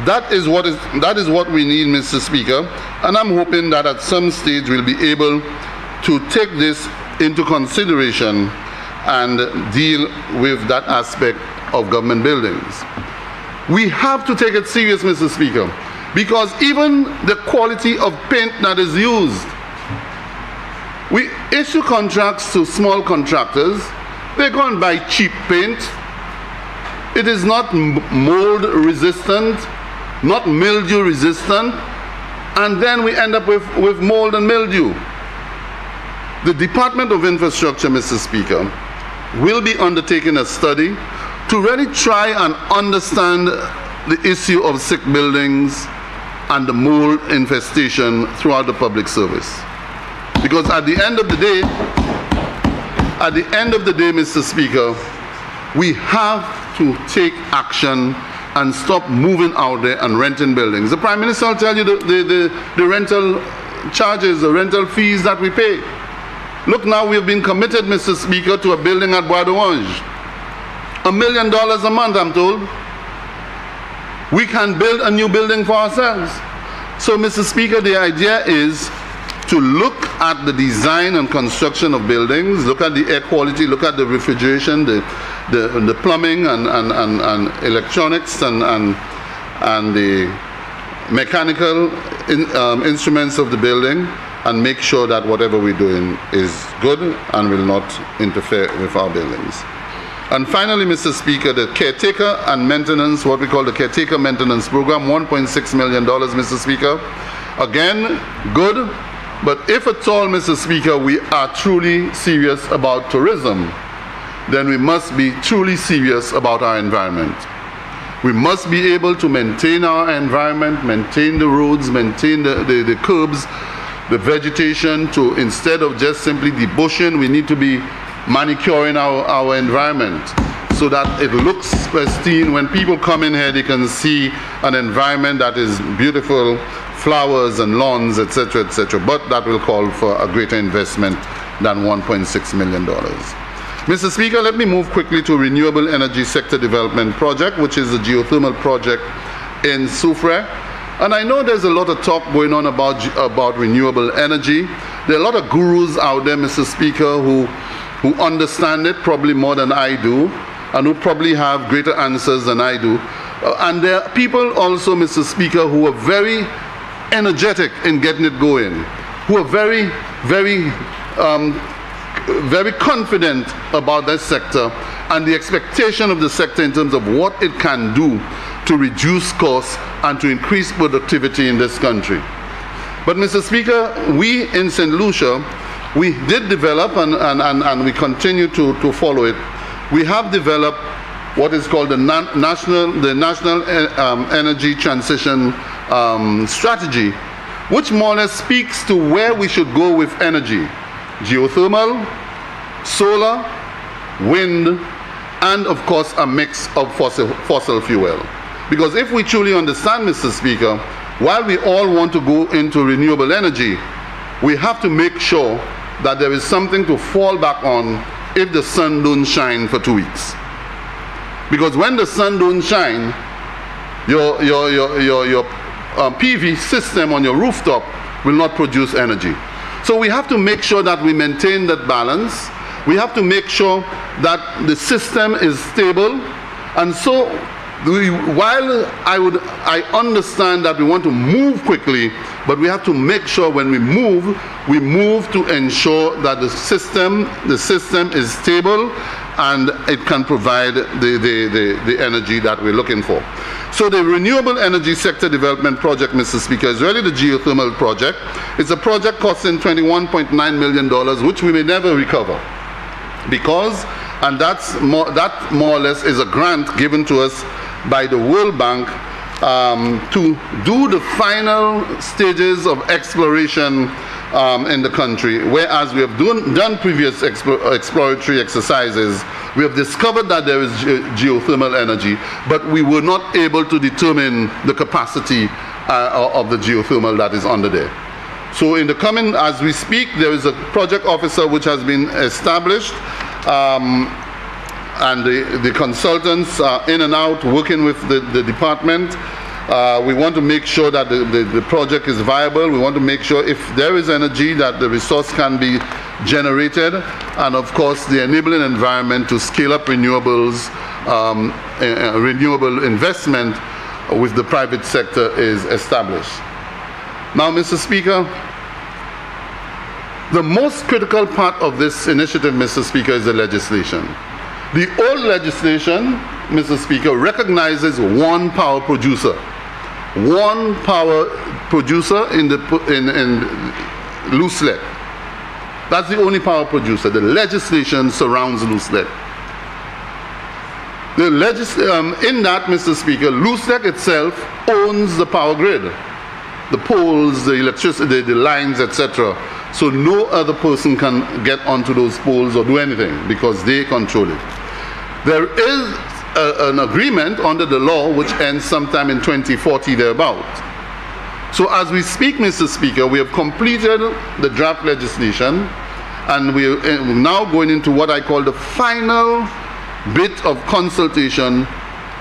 That is what we need, Mr. Speaker, and I'm hoping that at some stage we'll be able to take this into consideration and deal with that aspect of government buildings. We have to take it serious, Mr. Speaker, because even the quality of paint that is used, we issue contracts to small contractors, they go and buy cheap paint. It is not mold resistant, not mildew resistant, and then we end up with mold and mildew. The Department of Infrastructure, Mr. Speaker, will be undertaking a study to really try and understand the issue of sick buildings and the mold infestation throughout the public service. Because at the end of the day, Mr. Speaker, we have to take action and stop moving out there and renting buildings. The Prime Minister will tell you the rental charges, the rental fees that we pay. Look, now we've been committed, Mr. Speaker, to a building at Bois d'Orange. $1 million a month, I'm told. We can build a new building for ourselves. So, Mr. Speaker, the idea is to look at the design and construction of buildings, look at the air quality, look at the refrigeration, the plumbing and electronics and the mechanical instruments of the building, and make sure that whatever we're doing is good and will not interfere with our buildings. And finally, Mr. Speaker, the caretaker and maintenance, what we call the caretaker maintenance program, $1.6 million, Mr. Speaker. Again, good, but if at all, Mr. Speaker, we are truly serious about tourism, then we must be truly serious about our environment. We must be able to maintain our environment, maintain the roads, maintain the curbs, the vegetation, to instead of just simply debushing, we need to be manicuring our environment so that it looks pristine. When people come in here, they can see an environment that is beautiful, flowers and lawns, etc., etc. But that will call for a greater investment than $1.6 million. Mr. Speaker, let me move quickly to Renewable Energy Sector Development Project, which is a geothermal project in Soufrière. And I know there's a lot of talk going on about renewable energy. There are a lot of gurus out there, Mr. Speaker, who understand it probably more than I do, and who probably have greater answers than I do. And there are people also, Mr. Speaker, who are very energetic in getting it going, who are very, very, very confident about that sector and the expectation of the sector in terms of what it can do to reduce costs and to increase productivity in this country. But, Mr. Speaker, we in St. Lucia, we did develop, and we continue to follow it. We have developed what is called the National Energy Transition Strategy, which more or less speaks to where we should go with energy: geothermal, solar, wind, and of course a mix of fossil fuel. Because if we truly understand, Mr. Speaker, while we all want to go into renewable energy, we have to make sure that there is something to fall back on if the sun don't shine for 2 weeks. Because when the sun don't shine, your PV system on your rooftop will not produce energy. So we have to make sure that we maintain that balance. We have to make sure that the system is stable. And so while I understand that we want to move quickly, but we have to make sure when we move to ensure that the system is stable and it can provide the energy that we're looking for. So the Renewable Energy Sector Development Project, Mr. Speaker, is really the geothermal project. It's a project costing $21.9 million, which we may never recover, because, and that more or less is a grant given to us by the World Bank to do the final stages of exploration in the country. Whereas we have done previous exploratory exercises, we have discovered that there is geothermal energy, but we were not able to determine the capacity of the geothermal that is under there. So in the coming, as we speak, there is a project officer which has been established, and the consultants are in and out working with the department. We want to make sure that the project is viable. We want to make sure if there is energy that the resource can be generated, and of course the enabling environment to scale up renewables, renewable investment with the private sector is established. Now, Mr. Speaker, the most critical part of this initiative, Mr. Speaker, is the legislation. The old legislation, Mr. Speaker, recognizes one power producer. One power producer in Louslet. That's the only power producer. The legislation surrounds Louslet. In that, Mr. Speaker, Louslet itself owns the power grid. The poles, the electricity, the lines, etc. So no other person can get onto those poles or do anything because they control it. There is an agreement under the law which ends sometime in 2040 thereabout. So as we speak, Mr. Speaker, we have completed the draft legislation and we're now going into what I call the final bit of consultation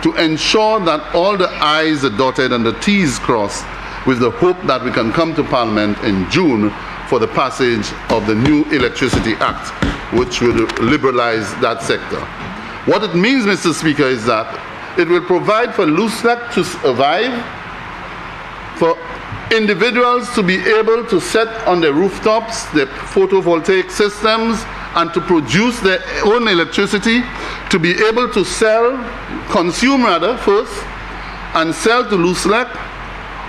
to ensure that all the I's are dotted and the T's crossed, with the hope that we can come to Parliament in June for the passage of the new Electricity Act, which will liberalize that sector. What it means, Mr. Speaker, is that it will provide for LUSLEC to survive, for individuals to be able to set on their rooftops their photovoltaic systems and to produce their own electricity, to be able to consume first, and sell to LUSLEC,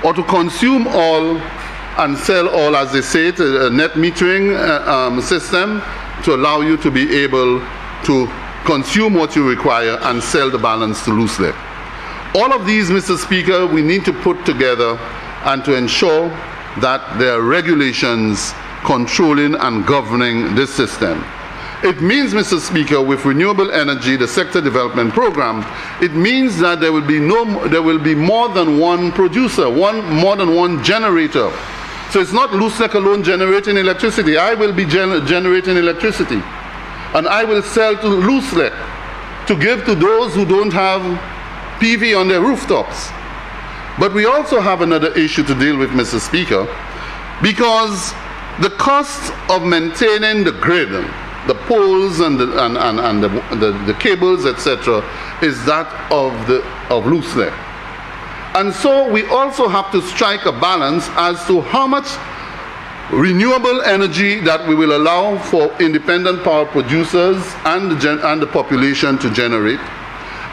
or to consume all and sell all, as they say, to a net metering system to allow you to be able to consume what you require and sell the balance to LUSLEC. All of these, Mr. Speaker, we need to put together and to ensure that there are regulations controlling and governing this system. It means, Mr. Speaker, with renewable energy, the sector development program, it means that there will be more than one producer, more than one generator. So it's not LUSLEC alone generating electricity. I will be generating electricity, and I will sell to LUSLEC to give to those who don't have PV on their rooftops. But we also have another issue to deal with, Mr. Speaker, because the cost of maintaining the grid, the poles and the cables, etc., is that of LUSLEC. And so we also have to strike a balance as to how much renewable energy that we will allow for independent power producers and the population to generate,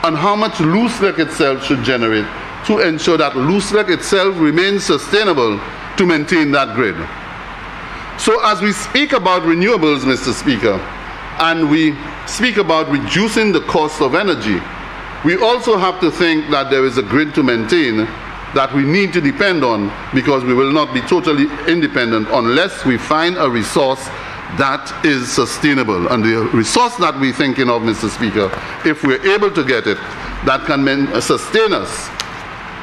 and how much LUSLEC itself should generate to ensure that LUSLEC itself remains sustainable to maintain that grid. So as we speak about renewables, Mr. Speaker, and we speak about reducing the cost of energy, we also have to think that there is a grid to maintain that we need to depend on, because we will not be totally independent unless we find a resource that is sustainable. And the resource that we're thinking of, Mr. Speaker, if we're able to get it, that can sustain us,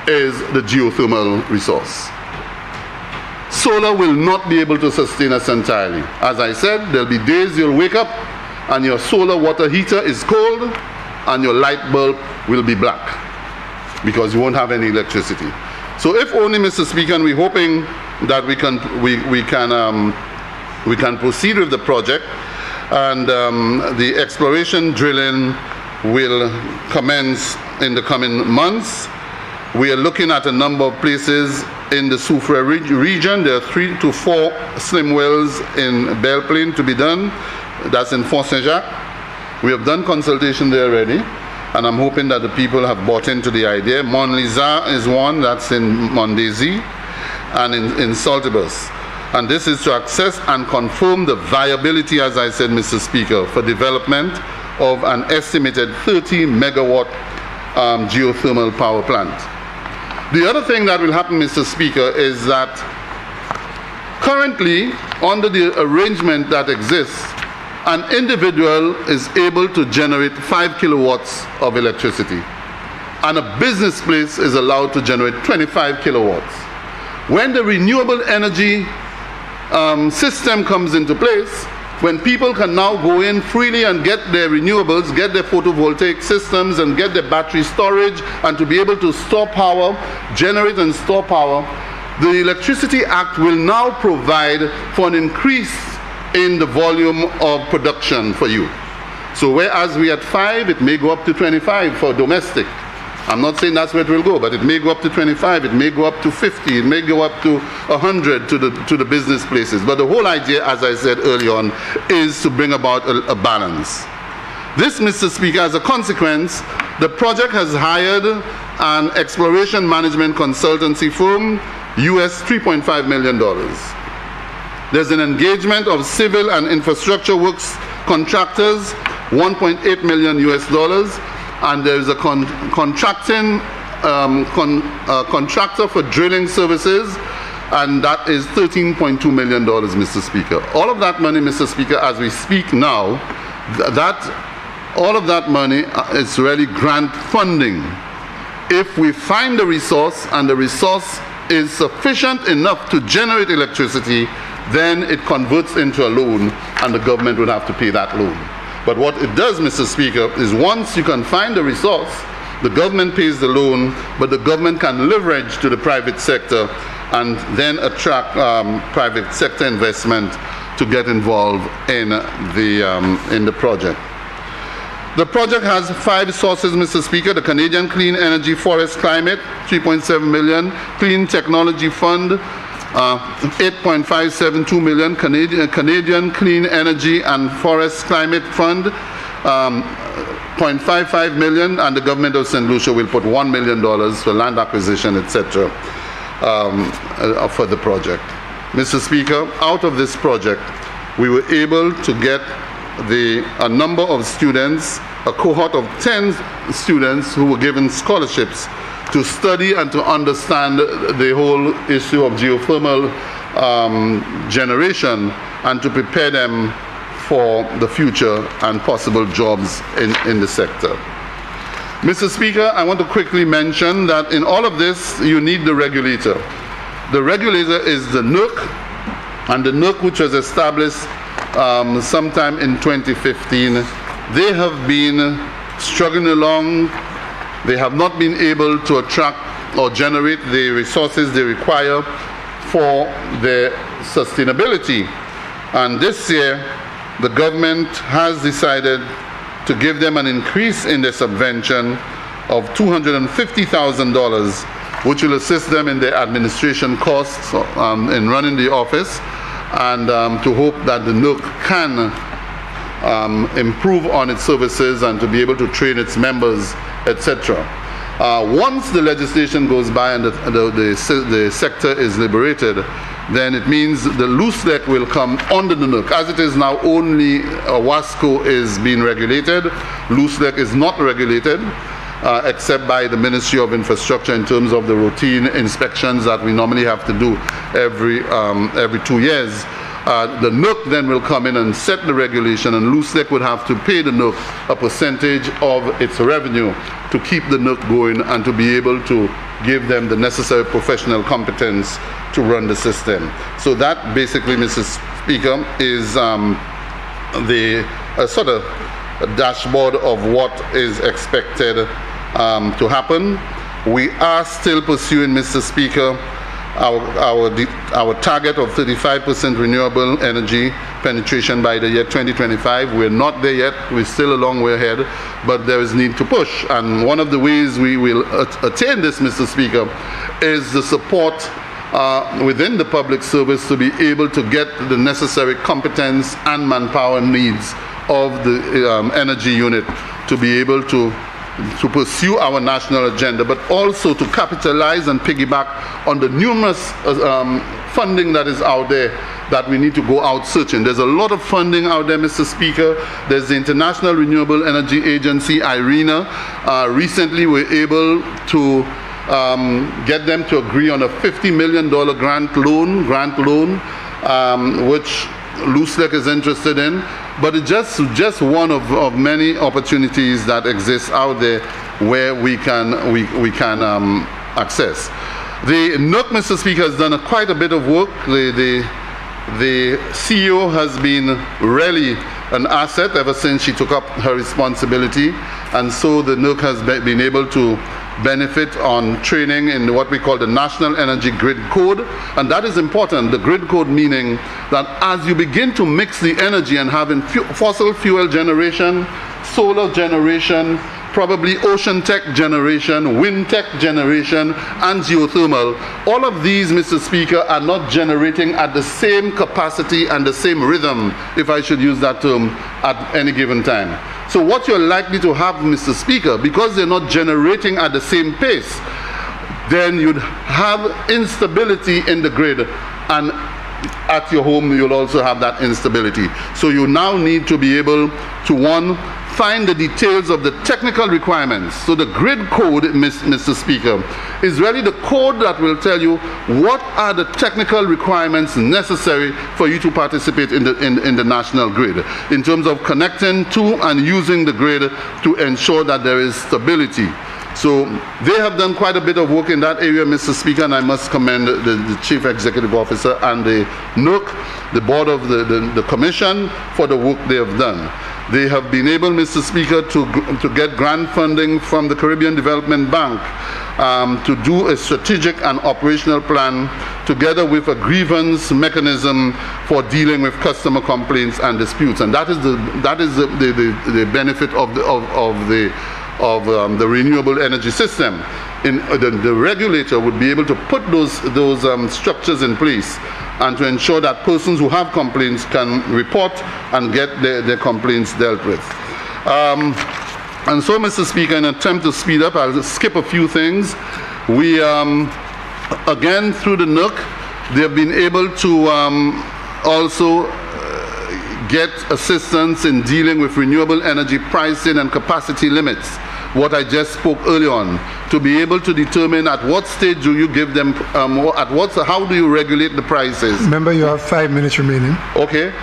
is the geothermal resource. Solar will not be able to sustain us entirely. As I said, there'll be days you'll wake up and your solar water heater is cold and your light bulb will be black because you won't have any electricity. So if only, Mr. Speaker, and we're hoping that we can proceed with the project, and the exploration drilling will commence in the coming months. We are looking at a number of places in the Soufrière region. There are 3 to 4 slim wells in Belle Plaine to be done. That's in Fort Saint-Jacques. We have done consultation there already, and I'm hoping that the people have bought into the idea. Montlisa is one, that's in Mondesi, and in Saltibus. And this is to assess and confirm the viability, as I said, Mr. Speaker, for development of an estimated 30 megawatt geothermal power plant. The other thing that will happen, Mr. Speaker, is that currently, under the arrangement that exists, an individual is able to generate 5 kilowatts of electricity, and a business place is allowed to generate 25 kilowatts. When the renewable energy system comes into place, when people can now go in freely and get their renewables, get their photovoltaic systems and get their battery storage, and to be able to store power, generate and store power, the Electricity Act will now provide for an increase in the volume of production for you. So whereas we had 5, it may go up to 25 for domestic. I'm not saying that's where it will go, but it may go up to 25, it may go up to 50, it may go up to 100 to the business places. But the whole idea, as I said early on, is to bring about a balance. This, Mr. Speaker, as a consequence, the project has hired an exploration management consultancy firm, US $3.5 million. There's an engagement of civil and infrastructure works contractors, $1.8 million US. And there is a contractor for drilling services and that is $13.2 million, Mr. Speaker. All of that money, Mr. Speaker, as we speak now, all of that money is really grant funding. If we find the resource and the resource is sufficient enough to generate electricity, then it converts into a loan and the government would have to pay that loan. But what it does, Mr. Speaker, is once you can find the resource, the government pays the loan, but the government can leverage to the private sector and then attract private sector investment to get involved in the project. The project has 5 sources, Mr. Speaker: the Canadian Clean Energy Forest Climate, $3.7 million, Clean Technology Fund, $8.572 million, Canadian Clean Energy and Forest Climate Fund, $0.55 million, and the government of St. Lucia will put $1 million for land acquisition, etc., for the project. Mr. Speaker, out of this project, we were able to get a number of students, a cohort of 10 students who were given scholarships to study and to understand the whole issue of geothermal generation and to prepare them for the future and possible jobs in the sector. Mr. Speaker, I want to quickly mention that in all of this, you need the regulator. The regulator is the NERC, and the NERC, which was established sometime in 2015, they have been struggling along. They have not been able to attract or generate the resources they require for their sustainability. And this year, the government has decided to give them an increase in their subvention of $250,000, which will assist them in their administration costs in running the office, and to hope that the NERC can improve on its services and to be able to train its members, etc. Once the legislation goes by and the sector is liberated, then it means the loose deck will come under the NERC. As it is now, only WASCO is being regulated. Loose deck is not regulated, except by the Ministry of Infrastructure in terms of the routine inspections that we normally have to do every 2 years. The NERC then will come in and set the regulation, and loose deck would have to pay the NERC a percentage of its revenue to keep the NERC going and to be able to give them the necessary professional competence to run the system. So that basically, Mr. Speaker, is the sort of dashboard of what is expected to happen. We are still pursuing, Mr. Speaker, our target of 35% renewable energy penetration by the year 2025. We're not there yet. We're still a long way ahead, but there is need to push. And one of the ways we will attain this, Mr. Speaker, is the support within the public service to be able to get the necessary competence and manpower needs of the energy unit to be able to pursue our national agenda, but also to capitalize and piggyback on the numerous funding that is out there that we need to go out searching. There's a lot of funding out there, Mr. Speaker. There's the International Renewable Energy Agency, IRENA. Recently, we're able to get them to agree on a $50 million grant loan, which LooseLec is interested in, but it's just one of many opportunities that exist out there where we can access. The NERC, Mr. Speaker, has done quite a bit of work. The CEO has been really an asset ever since she took up her responsibility, and so the NERC has been able to benefit on training in what we call the National Energy Grid Code, and that is important. The grid code meaning that as you begin to mix the energy and having fossil fuel generation, solar generation, probably ocean tech generation, wind tech generation, and geothermal, all of these, Mr. Speaker, are not generating at the same capacity and the same rhythm, if I should use that term, at any given time. So what you're likely to have, Mr. Speaker, because they're not generating at the same pace, then you'd have instability in the grid, and at your home you'll also have that instability. So you now need to be able to, one, find the details of the technical requirements. So the grid code, Mr. Speaker, is really the code that will tell you what are the technical requirements necessary for you to participate in the national grid, in terms of connecting to and using the grid to ensure that there is stability. So they have done quite a bit of work in that area, Mr. Speaker, and I must commend the Chief Executive Officer and the NUC, the board of the Commission, for the work they have done. They have been able, Mr. Speaker, to get grant funding from the Caribbean Development Bank to do a strategic and operational plan together with a grievance mechanism for dealing with customer complaints and disputes. And that is the benefit of the renewable energy system. The regulator would be able to put those structures in place and to ensure that persons who have complaints can report and get their complaints dealt with. And so, Mr. Speaker, in an attempt to speed up, I'll skip a few things. We, again, through the NUC, they have been able to also get assistance in dealing with renewable energy pricing and capacity limits, what I just spoke earlier on, to be able to determine at what stage do you give them, how do you regulate the prices? Remember, you have 5 minutes remaining. Okay.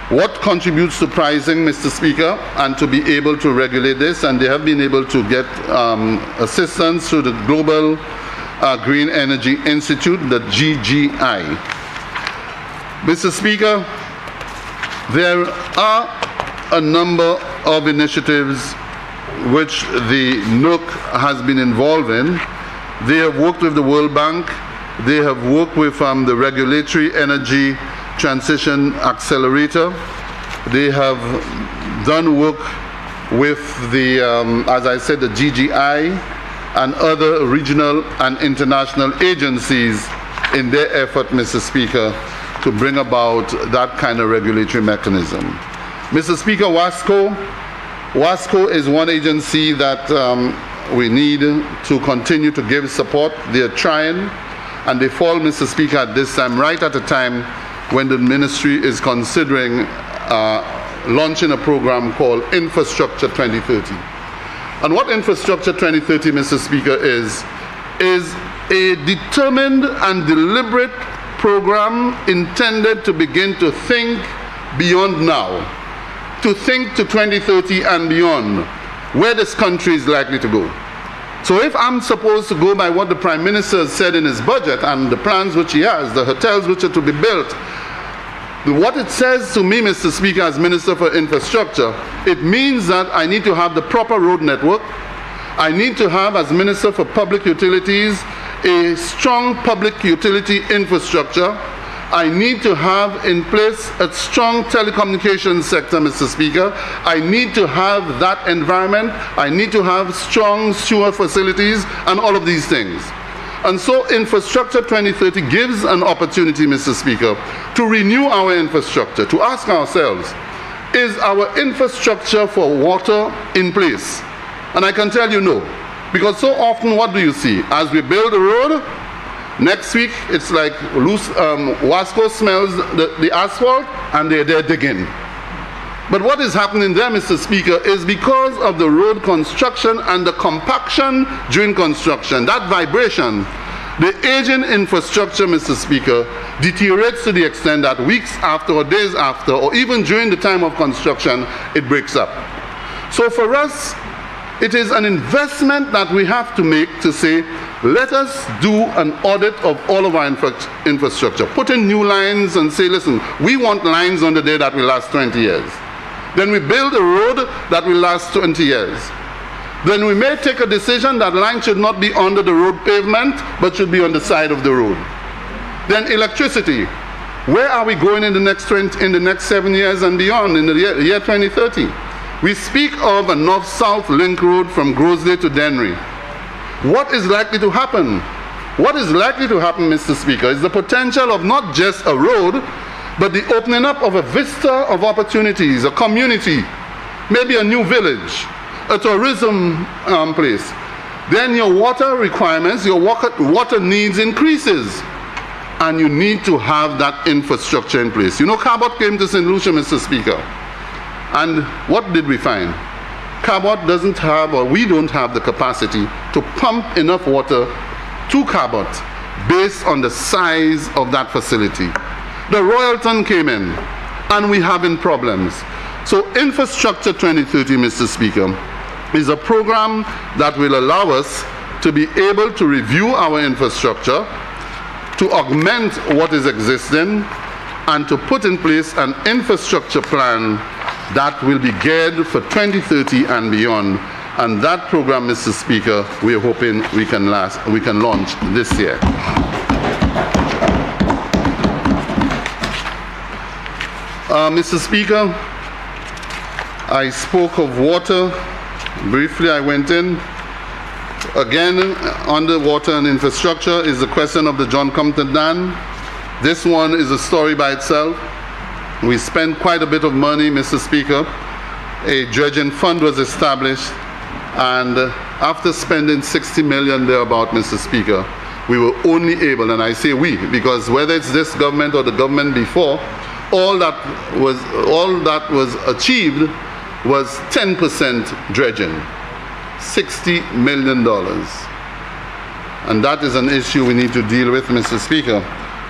What contributes to pricing, Mr. Speaker, and to be able to regulate this, and they have been able to get assistance through the Global Green Energy Institute, the GGI. Mr. Speaker, there are a number of initiatives which the NUC has been involved in. They have worked with the World Bank. They have worked with the Regulatory Energy Transition Accelerator. They have done work with the, as I said, the GGI and other regional and international agencies in their effort, Mr. Speaker, to bring about that kind of regulatory mechanism. Mr. Speaker, WASCO is one agency that we need to continue to give support. They are trying, and they fall, Mr. Speaker, at this time, right at a time when the ministry is considering launching a program called Infrastructure 2030. And what Infrastructure 2030, Mr. Speaker, is a determined and deliberate program intended to begin to think beyond now, to think to 2030 and beyond, where this country is likely to go. So if I'm supposed to go by what the Prime Minister has said in his budget and the plans which he has, the hotels which are to be built, what it says to me, Mr. Speaker, as Minister for Infrastructure, it means that I need to have the proper road network. I need to have, as Minister for Public Utilities, a strong public utility infrastructure. I need to have in place a strong telecommunications sector, Mr. Speaker. I need to have that environment. I need to have strong sewer facilities and all of these things. And so Infrastructure 2030 gives an opportunity, Mr. Speaker, to renew our infrastructure, to ask ourselves, is our infrastructure for water in place? And I can tell you no. Because so often, what do you see? As we build a road, next week it's like Wasco smells the asphalt and they're digging. But what is happening there, Mr. Speaker, is because of the road construction and the compaction during construction, that vibration, the aging infrastructure, Mr. Speaker, deteriorates to the extent that weeks after or days after, or even during the time of construction, it breaks up. So for us, it is an investment that we have to make to say, let us do an audit of all of our infrastructure. Put in new lines and say, listen, we want lines on the day that will last 20 years. Then we build a road that will last 20 years. Then we may take a decision that line should not be under the road pavement, but should be on the side of the road. Then electricity. Where are we going in the next 7 years and beyond, in the year 2030? We speak of a north-south link road from Groseley to Dennery. What is likely to happen? What is likely to happen, Mr. Speaker, is the potential of not just a road, but the opening up of a vista of opportunities, a community, maybe a new village, a tourism place. Then your water requirements, your water needs increases. And you need to have that infrastructure in place. You know, Cabot came to St. Lucia, Mr. Speaker. And what did we find? Cabot doesn't have, or we don't have the capacity to pump enough water to Cabot based on the size of that facility. The Royalton came in, and we're having problems. So Infrastructure 2030, Mr. Speaker, is a program that will allow us to be able to review our infrastructure, to augment what is existing, and to put in place an infrastructure plan that will be geared for 2030 and beyond. And that program, Mr. Speaker, we're hoping we can launch this year. Mr. Speaker, I spoke of water. Briefly, I went in. Again, under water and infrastructure is the question of the John Compton Dam. This one is a story by itself. We spent quite a bit of money, Mr. Speaker. A dredging fund was established, and after spending 60 million thereabout, Mr. Speaker, we were only able, and I say we, because whether it's this government or the government before, all that was achieved was 10% dredging, $60 million. And that is an issue we need to deal with, Mr. Speaker,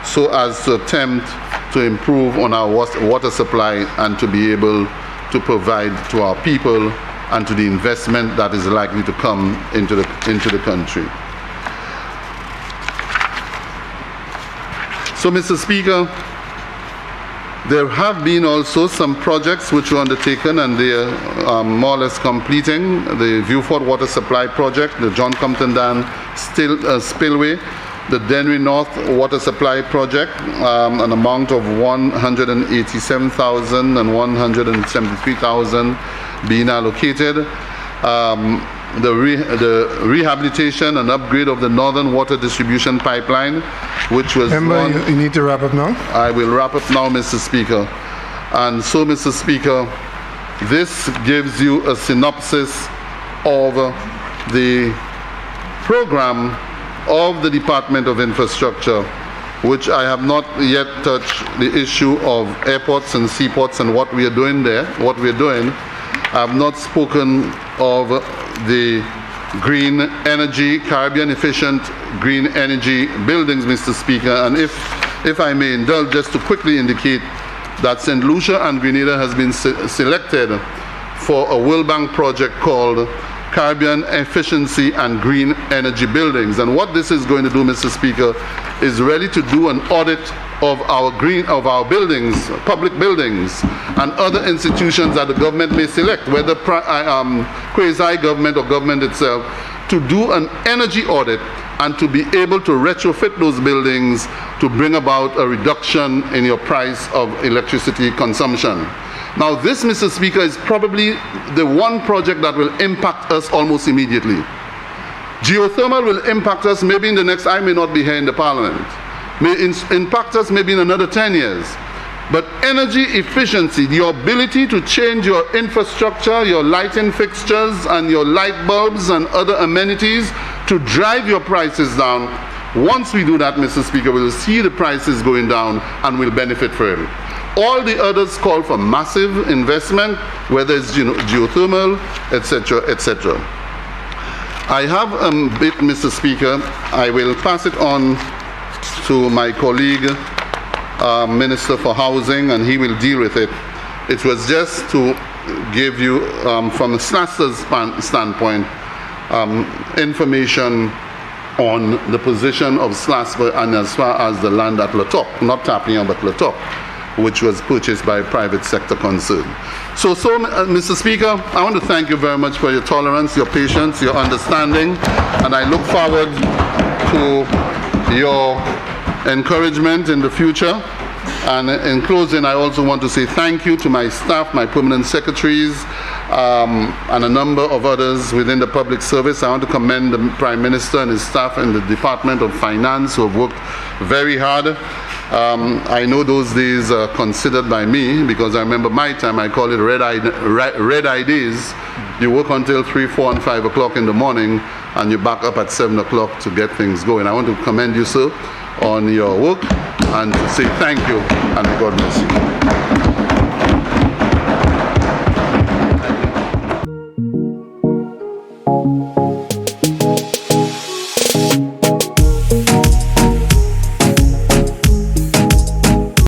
so as to attempt to improve on our water supply and to be able to provide to our people and to the investment that is likely to come into the country. So, Mr. Speaker, there have been also some projects which were undertaken, and they are more or less completing. The Viewford Water Supply Project, the John Compton Dam Spillway, the Dennery North Water Supply Project, an amount of $187,000 and $173,000 being allocated. The rehabilitation and upgrade of the Northern Water Distribution Pipeline, which was... Remember, you need to wrap up now? I will wrap up now, Mr. Speaker. And so, Mr. Speaker, this gives you a synopsis of the program of the Department of Infrastructure, which I have not yet touched the issue of airports and seaports and what we are doing there, what we are doing. I have not spoken of the green energy, Caribbean efficient green energy buildings, Mr. Speaker. And if I may indulge, just to quickly indicate that St. Lucia and Grenada has been selected for a World Bank project called Caribbean Efficiency and Green Energy Buildings. And what this is going to do, Mr. Speaker, is really to do an audit of our buildings, public buildings, and other institutions that the government may select, whether quasi-government or government itself, to do an energy audit and to be able to retrofit those buildings to bring about a reduction in your price of electricity consumption. Now, this, Mr. Speaker, is probably the one project that will impact us almost immediately. Geothermal will impact us maybe in the next, I may not be here in the Parliament, may impact us maybe in another 10 years. But energy efficiency, the ability to change your infrastructure, your lighting fixtures and your light bulbs and other amenities to drive your prices down, once we do that, Mr. Speaker, we'll see the prices going down and we'll benefit from it. All the others call for massive investment, whether it's geothermal, etc., etc. I have a bit, Mr. Speaker. I will pass it on to my colleague, Minister for Housing, and he will deal with it. It was just to give you, from the SLASTA's standpoint, information on the position of SLASTA and as far as the land at Latop, not Tapian, but Latop, which was purchased by a private sector concern. So, Mr. Speaker, I want to thank you very much for your tolerance, your patience, your understanding, and I look forward to your encouragement in the future. And in closing, I also want to say thank you to my staff, my permanent secretaries, and a number of others within the public service. I want to commend the Prime Minister and his staff in the Department of Finance who have worked very hard. I know those days are considered by me because I remember my time, I call it red-eye days. You work until 3, 4, and 5 o'clock in the morning and you back up at 7 o'clock to get things going. I want to commend you, sir, on your work and to say thank you and God bless you.